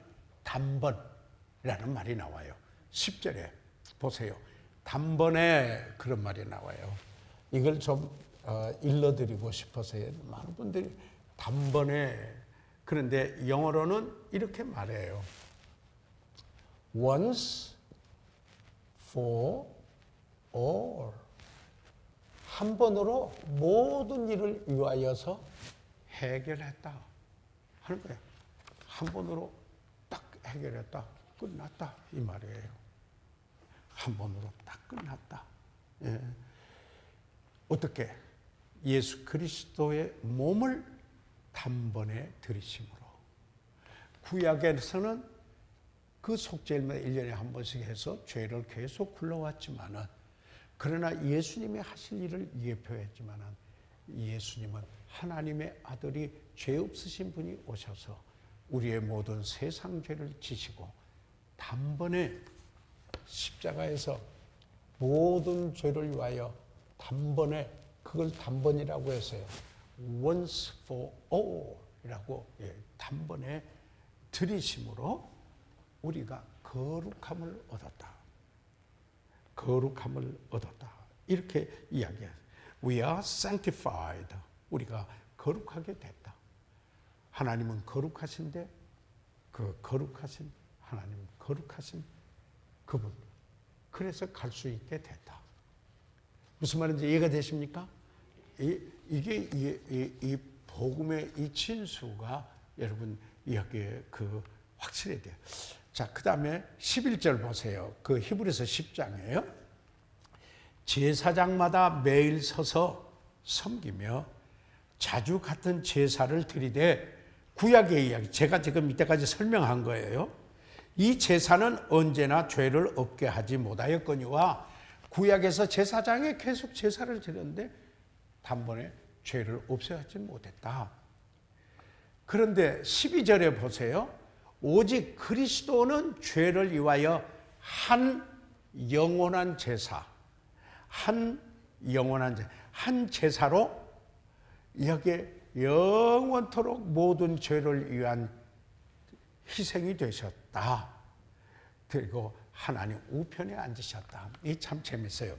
단번이라는 말이 나와요. 10절에 보세요. 단번에 그런 말이 나와요. 이걸 좀 일러드리고 싶어서요. 많은 분들이 단번에 그런데 영어로는 이렇게 말해요. Once for all. 한 번으로 모든 일을 위하여서 해결했다 하는 거예요. 한 번으로 딱 해결했다. 끝났다. 이 말이에요. 한 번으로 딱 끝났다. 예. 어떻게? 예수 그리스도의 몸을 단번에 들이심으로. 구약에서는 그 속죄일마다 1년에 한 번씩 해서 죄를 계속 굴러왔지만은 그러나 예수님이 하실 일을 예표했지만은 예수님은 하나님의 아들이 죄 없으신 분이 오셔서 우리의 모든 세상 죄를 지시고 단번에 십자가에서 모든 죄를 위하여 단번에 그걸 단번이라고 했어요. Once for all 이라고 단번에 들이심으로 우리가 거룩함을 얻었다. 거룩함을 얻었다. 이렇게 이야기해요. We are sanctified. 우리가 거룩하게 됐다. 하나님은 거룩하신데 그 거룩하신 하나님, 거룩하신 그분. 그래서 갈 수 있게 됐다. 무슨 말인지 이해가 되십니까? 이게 이 복음의 이 진수가 여러분 여기에 확실해야 돼요. 자, 그 다음에 11절 보세요. 그 히브리서 10장이에요. 제사장마다 매일 서서 섬기며 자주 같은 제사를 드리되 구약의 이야기, 제가 지금 이때까지 설명한 거예요. 이 제사는 언제나 죄를 없게 하지 못하였거니와 구약에서 제사장이 계속 제사를 드렸는데 단번에 죄를 없애지 못했다. 그런데 12절에 보세요. 오직 그리스도는 죄를 위하여 한 영원한 제사, 한 제사로 여기에 영원토록 모든 죄를 위한 희생이 되셨다. 그리고 하나님 우편에 앉으셨다. 이 참 재밌어요.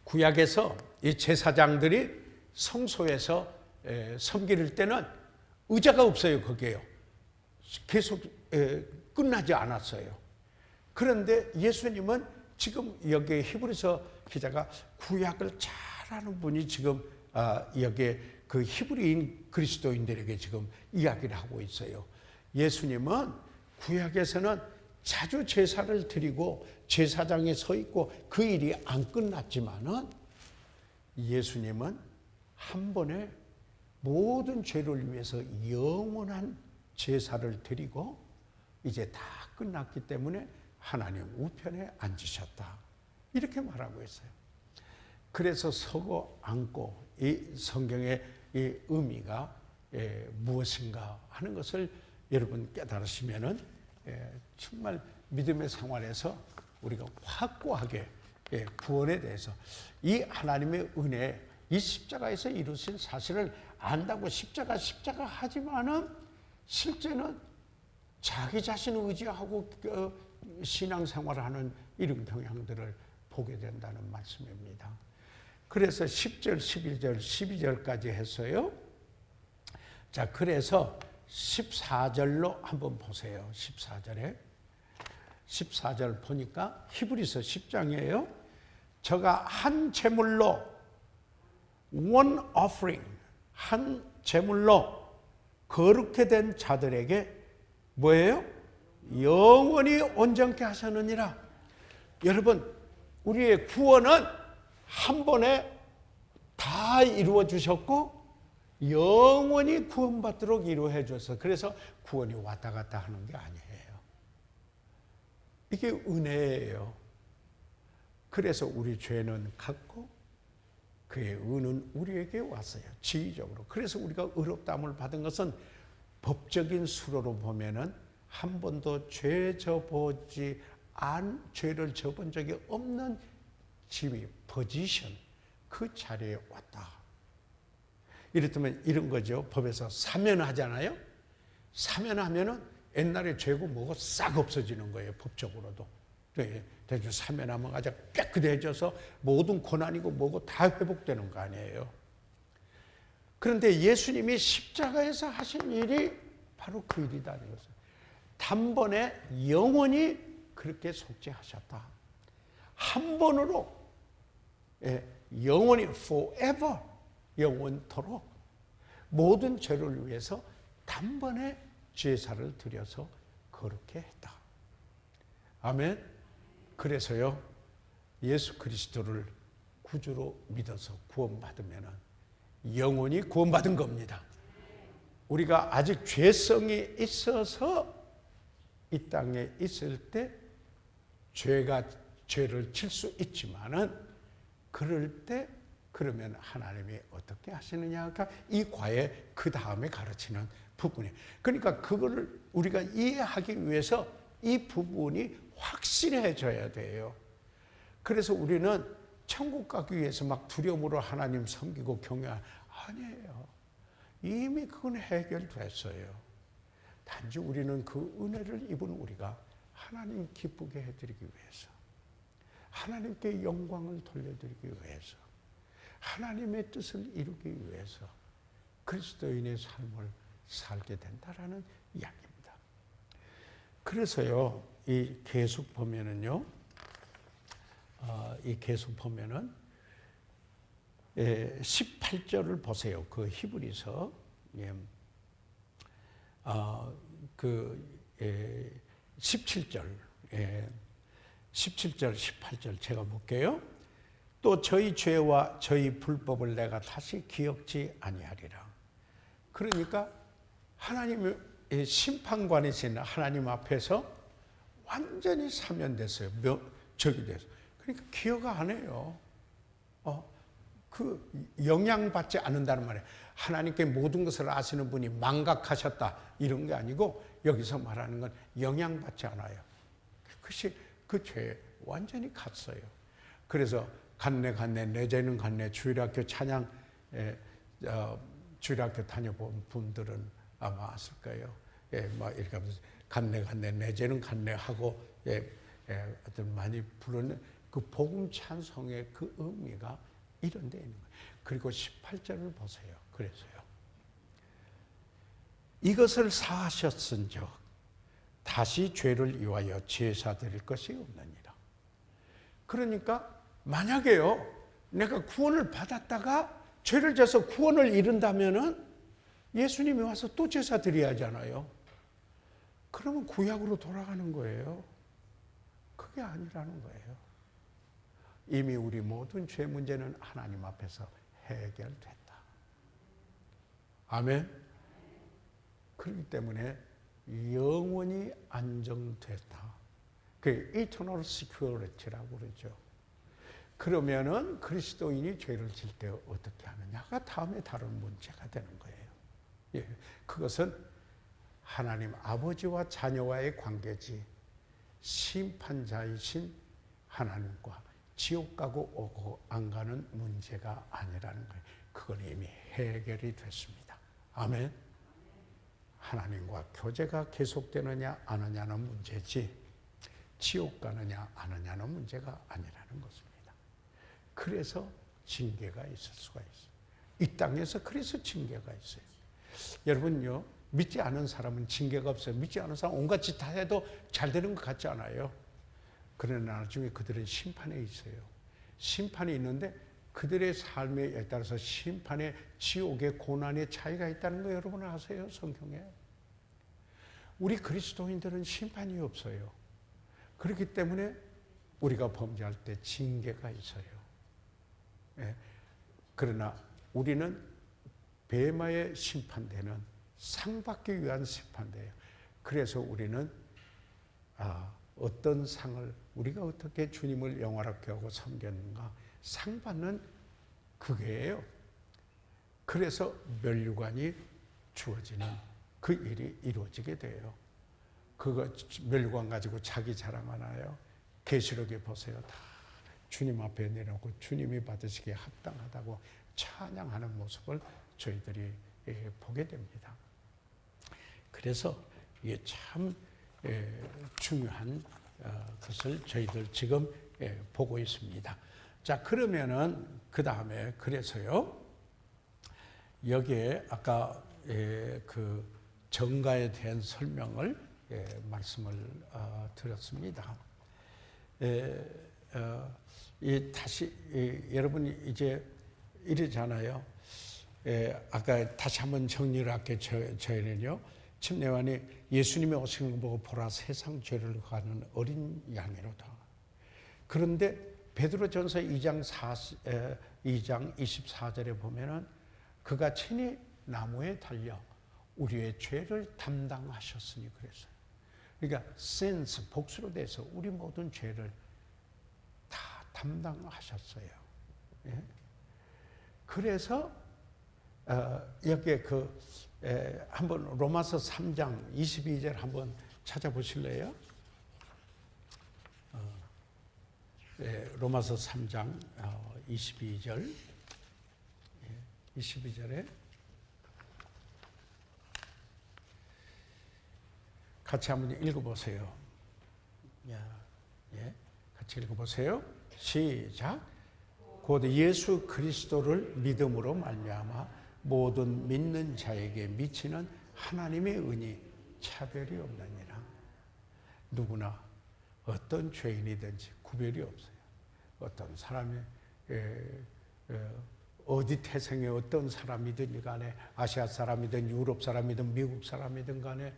구약에서 이 제사장들이 성소에서 섬길 때는 의자가 없어요. 거기에요. 계속 끝나지 않았어요. 그런데 예수님은 지금 여기 히브리서 기자가 구약을 잘 아는 분이 지금 여기 그 히브리인 그리스도인들에게 지금 이야기를 하고 있어요. 예수님은 구약에서는 자주 제사를 드리고 제사장에 서 있고 그 일이 안 끝났지만은 예수님은 한 번에 모든 죄를 위해서 영원한 제사를 드리고 이제 다 끝났기 때문에 하나님 우편에 앉으셨다. 이렇게 말하고 있어요. 그래서 서고 앉고 이 성경의 이 의미가 무엇인가 하는 것을 여러분 깨달으시면은 정말 믿음의 생활에서 우리가 확고하게 구원에 대해서 이 하나님의 은혜, 이 십자가에서 이루신 사실을 안다고 십자가 하지만은 실제는 자기 자신을 의지하고 신앙생활을 하는 이런 경향들을 보게 된다는 말씀입니다. 그래서 10절, 11절, 12절까지 했어요. 자, 그래서 14절로 한번 보세요. 14절 보니까 히브리서 10장이에요. 저가 한 제물로 one offering, 한 제물로 거룩게 된 자들에게 뭐예요? 영원히 온전케 하셨느니라. 여러분, 우리의 구원은 한 번에 다 이루어 주셨고 영원히 구원받도록 이루어 줘서 그래서 구원이 왔다 갔다 하는 게 아니에요. 이게 은혜예요. 그래서 우리 죄는 갔고 그의 의는 우리에게 왔어요. 지위적으로. 그래서 우리가 의롭다함을 받은 것은 법적인 수로로 보면은 한 번도 죄를 져본 적이 없는 지위, 포지션, 그 자리에 왔다. 이렇다면 이런 거죠. 법에서 사면하잖아요. 사면하면은 옛날에 죄고 뭐고 싹 없어지는 거예요. 법적으로도. 대충 사면하면 아주 깨끗해져서 모든 고난이고 뭐고 다 회복되는 거 아니에요. 그런데 예수님이 십자가에서 하신 일이 바로 그 일이다는 것을 단번에 영원히 그렇게 속죄하셨다. 한 번으로 영원히 forever 영원토록 모든 죄를 위해서 단번에 제사를 드려서 거룩게 했다. 아멘. 그래서요, 예수 그리스도를 구주로 믿어서 구원받으면 영원히 구원받은 겁니다. 우리가 아직 죄성이 있어서 이 땅에 있을 때 죄를 질 수 있지만은 그럴 때 그러면 하나님이 어떻게 하시느냐가 이 과에 그 다음에 가르치는 부분이에요. 그러니까 그거를 우리가 이해하기 위해서 이 부분이 확실해져야 돼요. 그래서 우리는 천국 가기 위해서 막 두려움으로 하나님 섬기고 경외 아니에요. 이미 그건 해결됐어요. 단지 우리는 그 은혜를 입은 우리가 하나님 기쁘게 해드리기 위해서, 하나님께 영광을 돌려드리기 위해서, 하나님의 뜻을 이루기 위해서 그리스도인의 삶을 살게 된다라는 이야기입니다. 그래서요, 이 계속 보면은요, 이 계속 보면은 18절을 보세요. 그 히브리서 그 17절, 17절, 18절 제가 볼게요. 또 저희 죄와 저희 불법을 내가 다시 기억지 아니하리라. 그러니까 하나님의 심판관이신 하나님 앞에서 완전히 사면됐어요. 적이 돼서. 그러니까 기억 안 해요. 그 영향받지 않는다는 말이에요. 하나님께 모든 것을 아시는 분이 망각하셨다 이런 게 아니고 여기서 말하는 건 영향받지 않아요. 그것이 그 죄에 완전히 갔어요. 그래서 갔네 내 죄는 갔네 주일학교 찬양 주일학교 다녀본 분들은 아마 아실 거예요. 막 이렇게 하면서 갔네 내 죄는 갔네 하고 어떤 많이 부르는 그 복음 찬송의 그 의미가 이런 데 있는 거예요. 그리고 18절을 보세요. 그래서요. 이것을 사하셨은즉 다시 죄를 위하여 제사 드릴 것이 없느니라. 그러니까 만약에요, 내가 구원을 받았다가 죄를 져서 구원을 잃은다면은 예수님이 와서 또 제사 드려야 하잖아요. 그러면 구약으로 돌아가는 거예요. 그게 아니라는 거예요. 이미 우리 모든 죄 문제는 하나님 앞에서 해결됐다. 아멘. 그렇기 때문에 영원히 안정됐다. 그 eternal security라고 그러죠. 그러면은 그리스도인이 죄를 질 때 어떻게 하느냐가 다음에 다른 문제가 되는 거예요. 예, 그것은 하나님 아버지와 자녀와의 관계지 심판자이신 하나님과 지옥 가고 오고 안 가는 문제가 아니라는 거예요. 그건 이미 해결이 됐습니다. 아멘. 하나님과 교제가 계속되느냐 안 하냐는 문제지 지옥 가느냐 안 하냐는 문제가 아니라는 것입니다. 그래서 징계가 있을 수가 있어요. 이 땅에서 그래서 징계가 있어요. 여러분요, 믿지 않은 사람은 징계가 없어요. 믿지 않은 사람은 온갖 짓 다 해도 잘 되는 것 같지 않아요? 그러나 나중에 그들은 심판에 있어요. 심판이 있는데 그들의 삶에 따라서 심판의 지옥의 고난의 차이가 있다는 거 여러분 아세요? 성경에. 우리 그리스도인들은 심판이 없어요. 그렇기 때문에 우리가 범죄할 때 징계가 있어요. 예. 그러나 우리는 베마의 심판대는 상받기 위한 심판대예요. 그래서 우리는 어떤 상을 우리가 어떻게 주님을 영화롭게 하고 섬겼는가 상받는 그게예요. 그래서 멸류관이 주어지는 그 일이 이루어지게 돼요. 그거 멸류관 가지고 자기 자랑하나요? 계시록에 보세요. 다 주님 앞에 내놓고 주님이 받으시기에 합당하다고 찬양하는 모습을 저희들이 보게 됩니다. 그래서 이게 참 중요한 것을 저희들 지금 보고 있습니다. 자, 그러면은 그 다음에 그래서요 여기에 아까 그 정가에 대한 설명을 말씀을 드렸습니다. 다시 여러분이 이제 이러잖아요. 아까 다시 한번 정리를 할게요. 저희는요. 침례요한이 예수님이 오신 거 보고 보라 세상 죄를 가는 어린 양이로다. 그런데 베드로전서 2장 24절에 보면은 그가 친히 나무에 달려 우리의 죄를 담당하셨으니 그랬어요. 그러니까 sins 복수로 돼서 우리 모든 죄를 다 담당하셨어요. 예? 그래서 여기에 한번 로마서 3장 22절 한번 찾아보실래요? 로마서 3장 22절 22절에 같이 한번 읽어보세요. 같이 읽어보세요. 시작. 곧 예수 그리스도를 믿음으로 말미암아 모든 믿는 자에게 미치는 하나님의 은이 차별이 없느니라. 누구나 어떤 죄인이든지 구별이 없어요. 어떤 사람이 어디 태생의 어떤 사람이든 간에 아시아 사람이든 유럽 사람이든 미국 사람이든 간에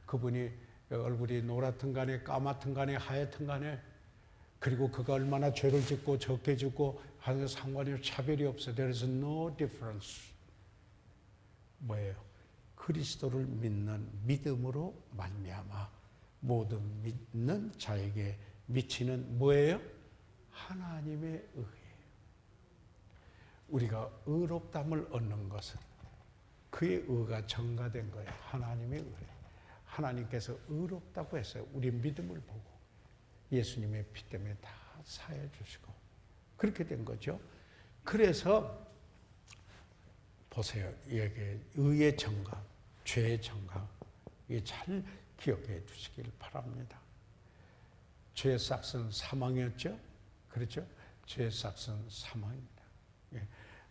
그분이 얼굴이 노랗든 간에 까맣든 간에 하얗든 간에 그리고 그가 얼마나 죄를 짓고 적게 짓고 하는 상관이 차별이 없어요. There is no difference. 뭐예요? 그리스도를 믿는 믿음으로 말미암아 모든 믿는 자에게 미치는 뭐예요? 하나님의 의예요. 우리가 의롭담을 얻는 것은 그의 의가 전가된 거예요. 하나님의 의예요. 하나님께서 의롭다고 했어요. 우리 믿음을 보고 예수님의 피 때문에 다 사해 주시고 그렇게 된 거죠. 그래서 보세요. 여기 의의 정각, 죄의 정각 이게 잘 기억해 두시길 바랍니다. 죄의 삭은 사망이었죠. 그렇죠? 죄의 삭은 사망입니다.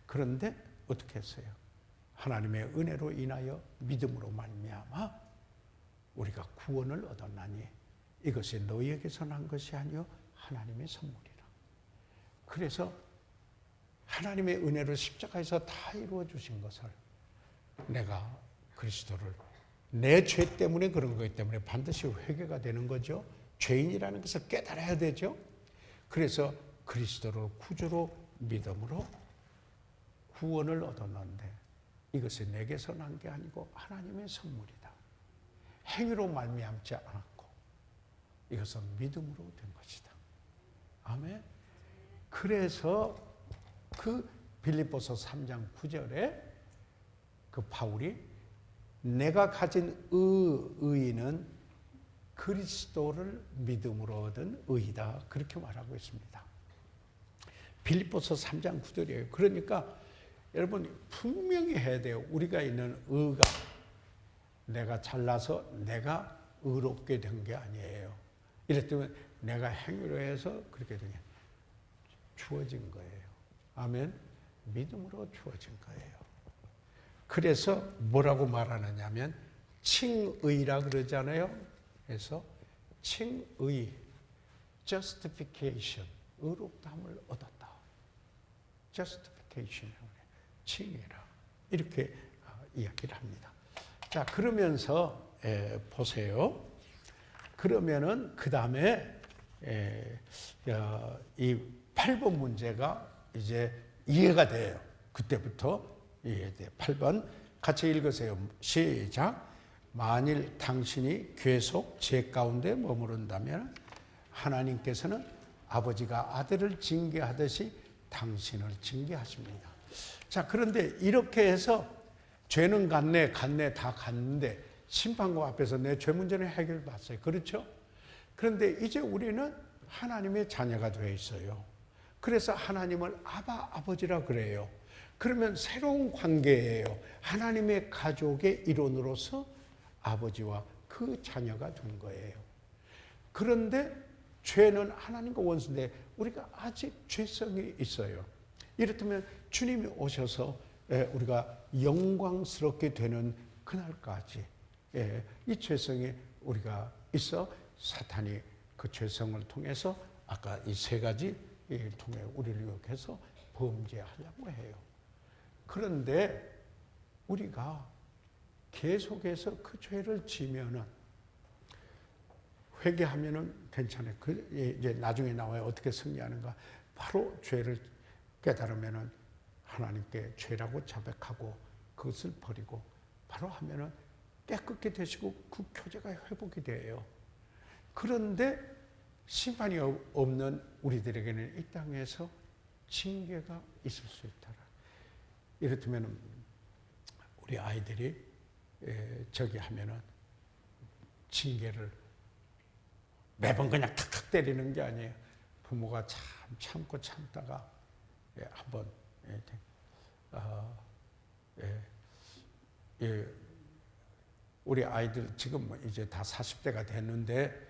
그런데 어떻게 했어요? 하나님의 은혜로 인하여 믿음으로 말미암아 우리가 구원을 얻었나니 이것이 너희에게서 난 것이 아니요 하나님의 선물이라. 그래서 하나님의 은혜로 십자가에서 다 이루어 주신 것을 내가 그리스도를 내 죄 때문에 그런 거기 때문에 반드시 회개가 되는 거죠. 죄인이라는 것을 깨달아야 되죠. 그래서 그리스도를 구주로 믿음으로 구원을 얻었는데 이것이 내게서 난 게 아니고 하나님의 선물이다. 행위로 말미암지 않았고 이것은 믿음으로 된 것이다. 아멘. 그래서 그 빌립보서 3장 9절에 그 바울이 내가 가진 의의는 그리스도를 믿음으로 얻은 의이다. 그렇게 말하고 있습니다. 빌립보서 3장 9절이에요. 그러니까 여러분 분명히 해야 돼요. 우리가 있는 의가 내가 잘나서 내가 의롭게 된 게 아니에요. 이랬더니 내가 행위로 해서 그렇게 된 게 주어진 거예요. 아멘. 믿음으로 주어진 거예요. 그래서 뭐라고 말하느냐면 칭의라 그러잖아요. 그래서 칭의, justification, 의롭다함을 얻었다. justification, 칭의라 이렇게 이야기를 합니다. 자, 그러면서 보세요. 그러면은 그 다음에 이 8번 문제가 이제 이해가 돼요. 그때부터 이해돼. 8번 같이 읽으세요. 시작. 만일 당신이 계속 죄 가운데 머무른다면 하나님께서는 아버지가 아들을 징계하듯이 당신을 징계하십니다. 자, 그런데 이렇게 해서 죄는 갔네 다 갔는데 심판관 앞에서 내 죄 문제는 해결받았어요. 그렇죠? 그런데 이제 우리는 하나님의 자녀가 되어 있어요. 그래서 하나님을 아버지라 그래요. 그러면 새로운 관계예요. 하나님의 가족의 일원으로서 아버지와 그 자녀가 된 거예요. 그런데 죄는 하나님과 원수인데 우리가 아직 죄성이 있어요. 이렇다면 주님이 오셔서 우리가 영광스럽게 되는 그날까지 이 죄성이 우리가 있어 사탄이 그 죄성을 통해서 아까 이 세 가지 통해 우리를 유혹해서 범죄하려고 해요. 그런데 우리가 계속해서 그 죄를 지면은 회개하면은 괜찮아요. 이제 나중에 나와요. 어떻게 승리하는가? 바로 죄를 깨달으면은 하나님께 죄라고 자백하고 그것을 버리고 바로 하면은 깨끗게 되시고 그 교제가 회복이 돼요. 그런데 심판이 없는 우리들에게는 이 땅에서 징계가 있을 수 있더라. 이렇다면 우리 아이들이 저기 하면은 징계를 매번 그냥 탁탁 때리는 게 아니에요. 부모가 참고 참다가 한번 우리 아이들 지금 이제 다 40대가 됐는데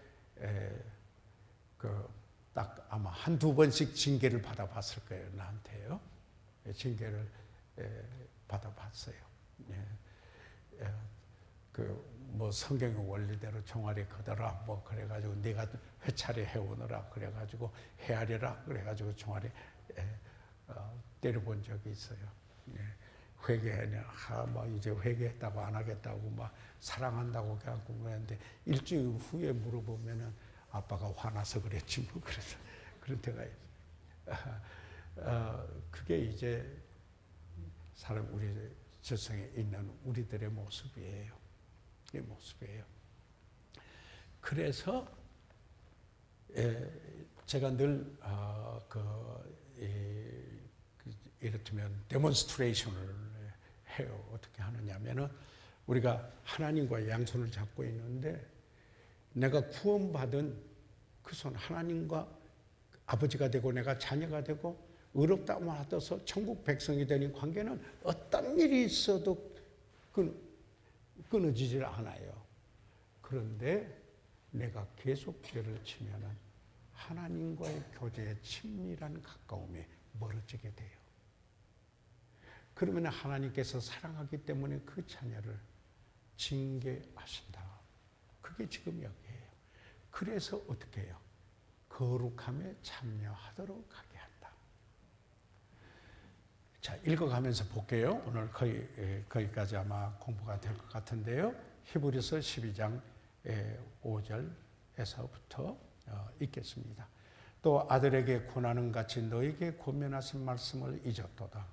딱 아마 한두 번씩 징계를 받아봤을 거예요. 나한테요. 징계를 받아봤어요. 뭐 성경의 원리대로 종아리 걷어라 뭐 그래가지고 네가 회차례 해오느라 그래가지고 헤아려라 그래가지고 종아리 때려본 적이 있어요. 회개하냐 뭐 이제 회개했다고 안 하겠다고 막 사랑한다고 해갖고 그랬는데 일주일 후에 물어보면은 아빠가 화나서 그랬지 뭐 그래서 그런 때가 있어요. 그게 이제 사람 우리 세상에 있는 우리들의 모습이에요. 이 모습이에요. 그래서 제가 늘 이렇다면 데몬스트레이션을 해요. 어떻게 하느냐면은 우리가 하나님과 양손을 잡고 있는데 내가 구원받은 그 손 하나님과 아버지가 되고 내가 자녀가 되고 의롭다고 하셔서 천국 백성이 되는 관계는 어떤 일이 있어도 끊어지질 않아요. 그런데 내가 계속 죄를 지면은 하나님과의 교제의 친밀한 가까움이 멀어지게 돼요. 그러면 하나님께서 사랑하기 때문에 그 자녀를 징계하신다. 그게 지금 여기예요. 그래서 어떻게 해요? 거룩함에 참여하도록 하게 한다. 자, 읽어가면서 볼게요. 오늘 거기까지 아마 공부가 될 것 같은데요. 히브리서 12장 5절에서부터 읽겠습니다. 또 아들에게 권하는 같이 너에게 권면하신 말씀을 잊었도다.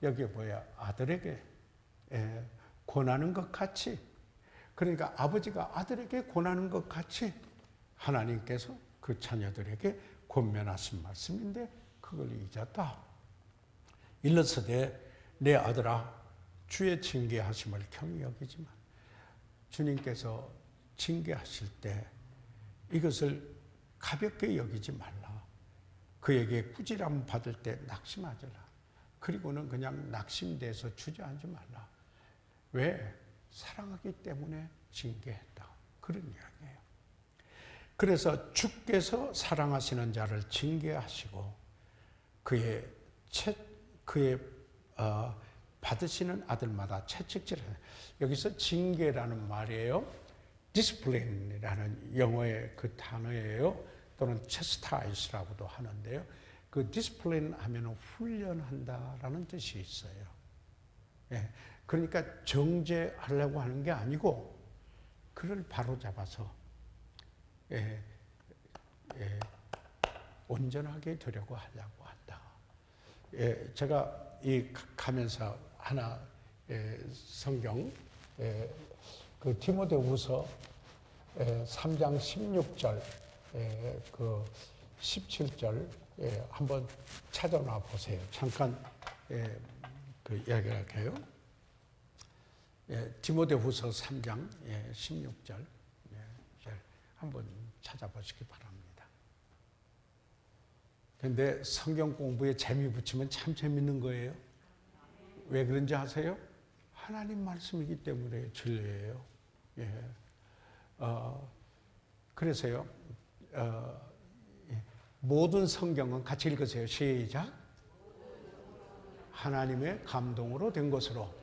여기에 뭐야? 아들에게 권하는 것 같이, 그러니까 아버지가 아들에게 권하는 것 같이 하나님께서 그 자녀들에게 권면하신 말씀인데 그걸 잊었다. 일러서되 내 아들아 주의 징계하심을 경히 여기지만 주님께서 징계하실 때 이것을 가볍게 여기지 말라. 그에게 꾸지람 받을 때 낙심하지 라. 그리고는 그냥 낙심돼서 주저앉지 말라. 왜? 사랑하기 때문에 징계했다. 그런 이야기예요. 그래서 주께서 사랑하시는 자를 징계하시고 그의 받으시는 아들마다 채찍질하는, 여기서 징계라는 말이에요. discipline이라는 영어의 그 단어예요. 또는 chastise라고도 하는데요. 그 discipline 하면 훈련한다라는 뜻이 있어요. 예, 그러니까 정죄하려고 하는 게 아니고 그를 바로잡아서 온전하게 되려고 하려고 한다. 제가 이 가면서 하나 성경 그 디모데후서 3장 16절 그 17절 한번 찾아놔 보세요. 잠깐 그 이야기를 할게요. 디모데후서 3장 16절 한번 찾아보시기 바랍니다. 그런데 성경 공부에 재미 붙이면 참 재밌는 거예요. 왜 그런지 아세요? 하나님 말씀이기 때문에 진리예요. 그래서요. 모든 성경은 같이 읽으세요. 시작. 하나님의 감동으로 된 것으로,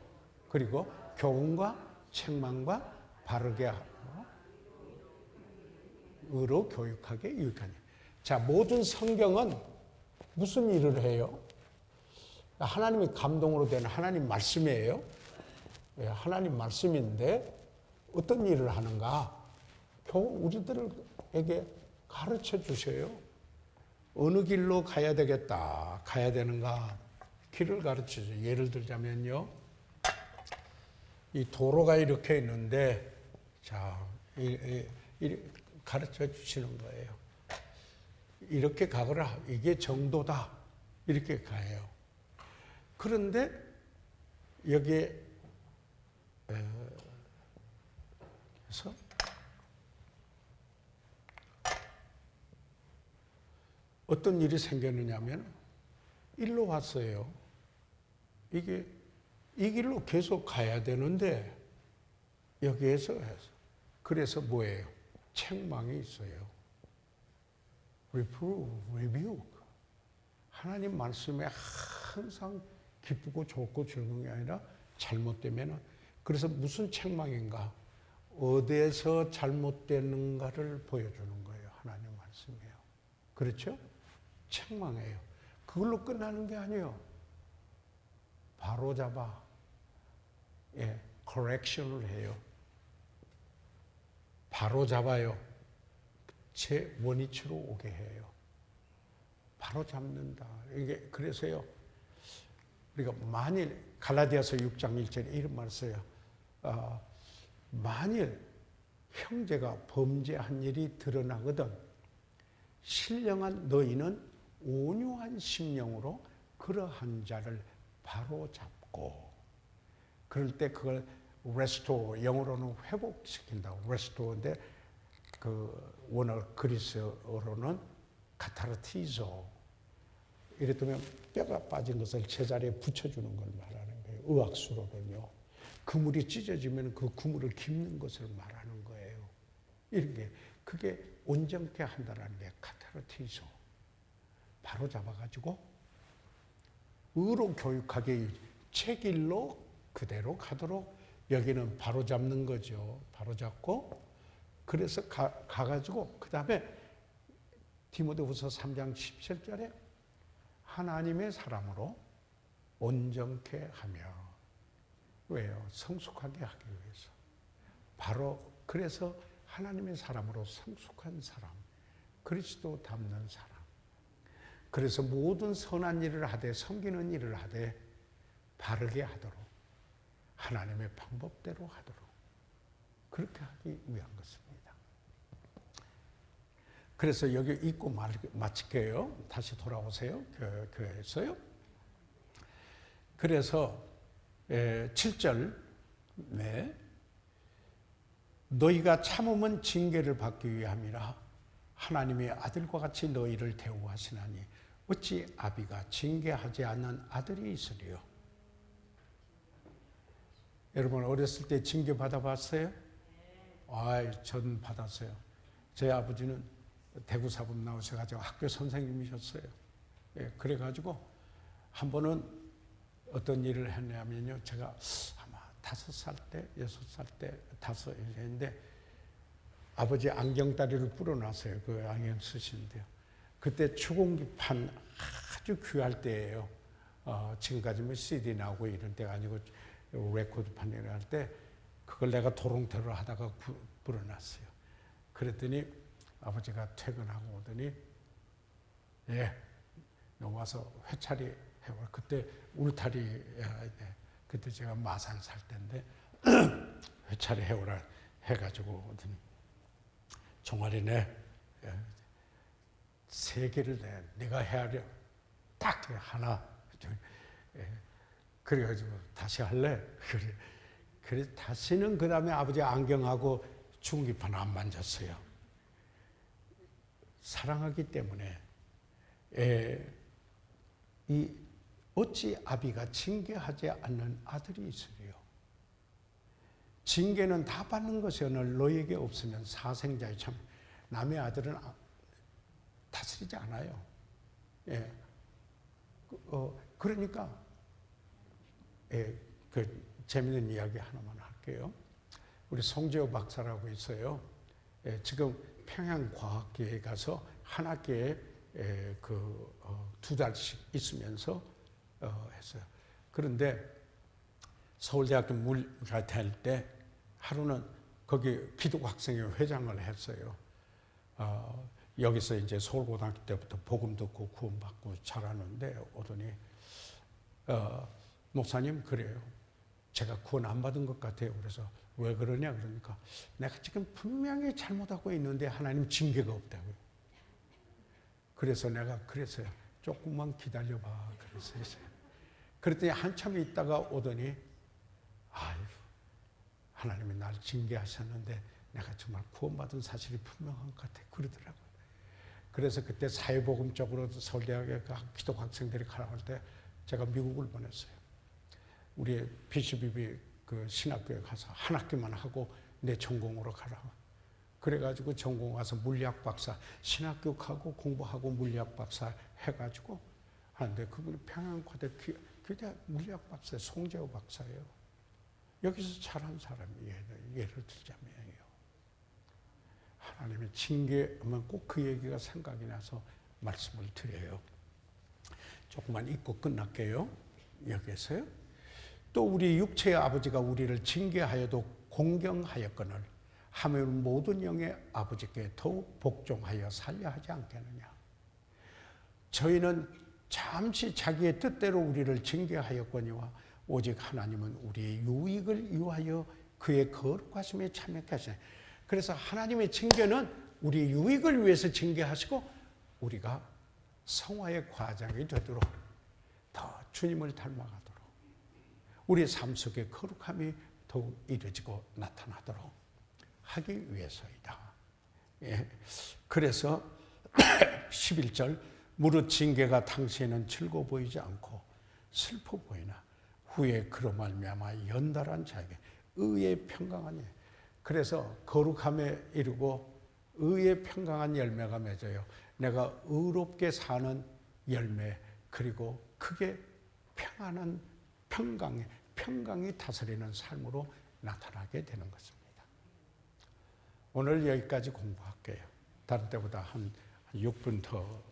그리고 교훈과 책망과 바르게 하고 의로 교육하게 유익하니. 자, 모든 성경은 무슨 일을 해요? 하나님의 감동으로 된 하나님 말씀이에요. 하나님 말씀인데 어떤 일을 하는가? 우리들에게 가르쳐 주셔요. 어느 길로 가야 되겠다, 가야 되는가? 길을 가르쳐 줘요. 예를 들자면요. 이 도로가 이렇게 있는데, 자, 가르쳐 주시는 거예요. 이렇게 가거라. 이게 정도다. 이렇게 가요. 그런데 여기에 그래서 어떤 일이 생겼느냐면 일로 왔어요. 이게 이 길로 계속 가야 되는데 여기에서 해서, 그래서 뭐예요? 책망이 있어요. reprove, rebuke. 하나님 말씀에 항상 기쁘고 좋고 즐거운 게 아니라 잘못되면은, 그래서 무슨 책망인가? 어디에서 잘못되는가를 보여주는 거예요. 하나님 말씀이에요. 그렇죠? 책망해요. 그걸로 끝나는 게 아니에요. 바로잡아, correction을 해요. 바로잡아요. 제 원위치로 오게 해요. 바로잡는다. 이게 그래서요. 우리가 만일 갈라디아서 6장 1절에 이런 말을 써요. 만일 형제가 범죄한 일이 드러나거든 신령한 너희는 온유한 심령으로 그러한 자를 바로잡고, 그럴 때 그걸 restore, 영어로는 회복시킨다고 restore인데 그 원어 그리스어로는 카타르티조. 이랬더니 뼈가 빠진 것을 제자리에 붙여주는 걸 말하는 거예요. 의학수로는요. 그물이 찢어지면 그 그물을 깁는 것을 말하는 거예요. 이런 게, 그게 온전케 한다는 게 카타르티조. 바로 잡아가지고 의로 교육하게 제 길로 그대로 가도록, 여기는 바로 잡는 거죠. 바로 잡고, 그래서 가가지고 그 다음에 디모데후서 3장 17절에 하나님의 사람으로 온전케 하며, 왜요? 성숙하게 하기 위해서. 바로 그래서 하나님의 사람으로 성숙한 사람, 그리스도 닮는 사람. 그래서 모든 선한 일을 하되 섬기는 일을 하되 바르게 하도록 하나님의 방법대로 하도록 그렇게 하기 위한 것입니다. 그래서 여기 읽고 마칠게요. 다시 돌아오세요. 교회에서요. 그래서 7절 네. 너희가 참음은 징계를 받기 위함이라 하나님의 아들과 같이 너희를 대우하시나니 어찌 아비가 징계하지 않는 아들이 있으리요. 여러분 어렸을 때 징계 받아봤어요? 전 받았어요. 제 아버지는 대구 사범 나오셔가지고 학교 선생님이셨어요. 그래가지고 한 번은 어떤 일을 했냐면요. 제가 아마 5살 때, 6살 때, 5인데 아버지 안경다리를 불어놨어요. 그 안경 쓰시는데요. 그때 추공기판 아주 귀할 때예요. 지금까지 뭐 CD 나오고 이런 때가 아니고 레코드판이라 할 때 그걸 내가 도롱대로 하다가 불어놨어요. 그랬더니 아버지가 퇴근하고 오더니 너 와서 회차리 해봐. 그때 울타리 그때 제가 마산 살 때인데 회차리 해오라 해가지고 오더니 종아리네 3개를 내가 헤아려 딱 하나 그래가지고 다시 할래? 그래 다시는 그 다음에 아버지 안경하고 중기판 안 만졌어요. 사랑하기 때문에 어찌 아비가 징계하지 않는 아들이 있으리요. 징계는 다 받는 것이 오늘 너에게 없으면 사생자의 참 남의 아들은 다스리지 않아요. 그러니까 그 재미있는 이야기 하나만 할게요. 우리 송재호 박사라고 있어요. 지금 평양과학계에 가서 한 학기에 2달씩 있으면서 했어요. 그런데 서울대학교 물가 될 때 하루는 거기 기독학생회 회장을 했어요. 여기서 이제 서울고등학교 때부터 복음 듣고 구원받고 자라는데 오더니 목사님 그래요. 제가 구원 안 받은 것 같아요. 그래서 왜 그러냐 그러니까 내가 지금 분명히 잘못하고 있는데 하나님 징계가 없다고요. 그래서 내가 그랬어요. 조금만 기다려봐. 그랬어요. 그랬더니 한참 있다가 오더니 하나님이 날 징계하셨는데 내가 정말 구원받은 사실이 분명한 것 같아. 그러더라고요. 그래서 그때 사회복음 쪽으로 서울대학에 기독 학생들이 가라고 할 때 제가 미국을 보냈어요. 우리 BCBB 그 신학교에 가서 한 학기만 하고 내 전공으로 가라고. 그래가지고 전공 와서 물리학 박사, 신학교 가고 공부하고 물리학 박사 해가지고 하는데 그분이 평양과대 귀대 물리학 박사 송재호 박사예요. 여기서 잘한 사람이에요. 예를 들자면요. 하나님의 징계하면 꼭 그 얘기가 생각이 나서 말씀을 드려요. 조금만 읽고 끝날게요. 여기에서요. 또 우리 육체의 아버지가 우리를 징계하여도 공경하였거늘 하면 모든 영의 아버지께 더욱 복종하여 살려 하지 않겠느냐. 저희는 잠시 자기의 뜻대로 우리를 징계하였거니와 오직 하나님은 우리의 유익을 위하여 그의 거룩하심에 참여케 하시네. 그래서 하나님의 징계는 우리의 유익을 위해서 징계하시고 우리가 성화의 과정이 되도록 더 주님을 닮아가도록 우리의 삶 속에 거룩함이 더욱 이루어지고 나타나도록 하기 위해서이다. 그래서 11절 무릇 징계가 당시에는 즐거워 보이지 않고 슬퍼 보이나 후에 그로 말미암아 연달한 자에게 의의 평강한 예. 그래서 거룩함에 이르고 의의 평강한 열매가 맺어요. 내가 의롭게 사는 열매 그리고 크게 평안한 평강이 다스리는 삶으로 나타나게 되는 것입니다. 오늘 여기까지 공부할게요. 다른 때보다 한 6분 더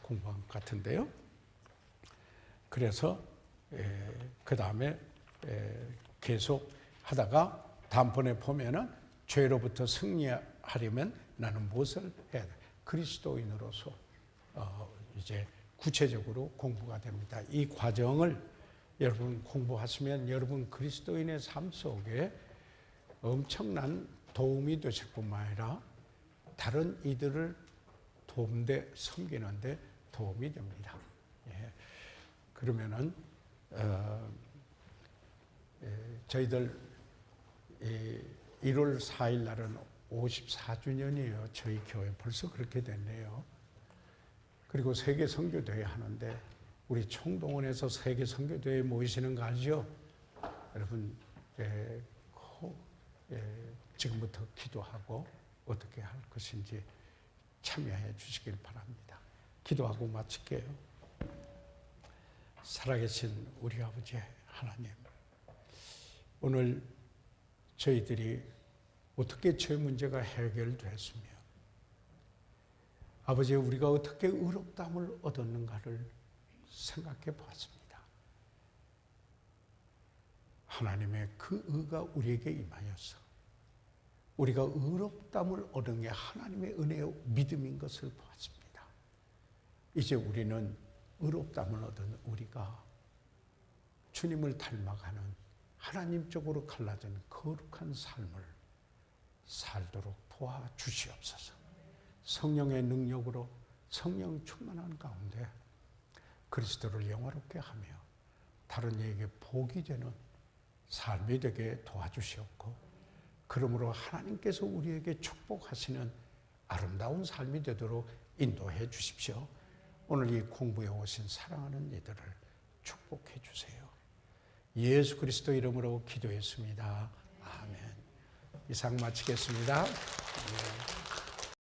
공부한 것 같은데요. 그래서 그 다음에 계속 하다가 다음번에 보면은 죄로부터 승리하려면 나는 무엇을 해야 돼? 그리스도인으로서 이제 구체적으로 공부가 됩니다. 이 과정을 여러분 공부하시면 여러분 그리스도인의 삶 속에 엄청난 도움이 되실 뿐만 아니라 다른 이들을 돕는데, 섬기는데 도움이 됩니다. 예. 그러면은 저희들 1월 4일 날은 54주년이에요. 저희 교회 벌써 그렇게 됐네요. 그리고 세계 선교대회 하는데 우리 총동원에서 세계 선교대회 모이시는 거 알죠? 여러분 지금부터 기도하고 어떻게 할 것인지 참여해 주시길 바랍니다. 기도하고 마칠게요. 살아계신 우리 아버지 하나님, 오늘 저희들이 어떻게 죄 문제가 해결됐으며 아버지 우리가 어떻게 의롭다함을 얻었는가를 생각해 보았습니다. 하나님의 그 의가 우리에게 임하여서 우리가 의롭다함을 얻은 게 하나님의 은혜요 믿음인 것을 보았습니다. 이제 우리는 의롭다함을 얻은 우리가 주님을 닮아가는 하나님적으로 갈라진 거룩한 삶을 살도록 도와주시옵소서. 성령의 능력으로 성령 충만한 가운데 그리스도를 영화롭게 하며 다른 이에게 복이 되는 삶이 되게 도와주시옵고, 그러므로 하나님께서 우리에게 축복하시는 아름다운 삶이 되도록 인도해 주십시오. 오늘 이 공부에 오신 사랑하는 이들을 축복해 주세요. 예수 그리스도 이름으로 기도했습니다. 아멘. 이상 마치겠습니다. 네.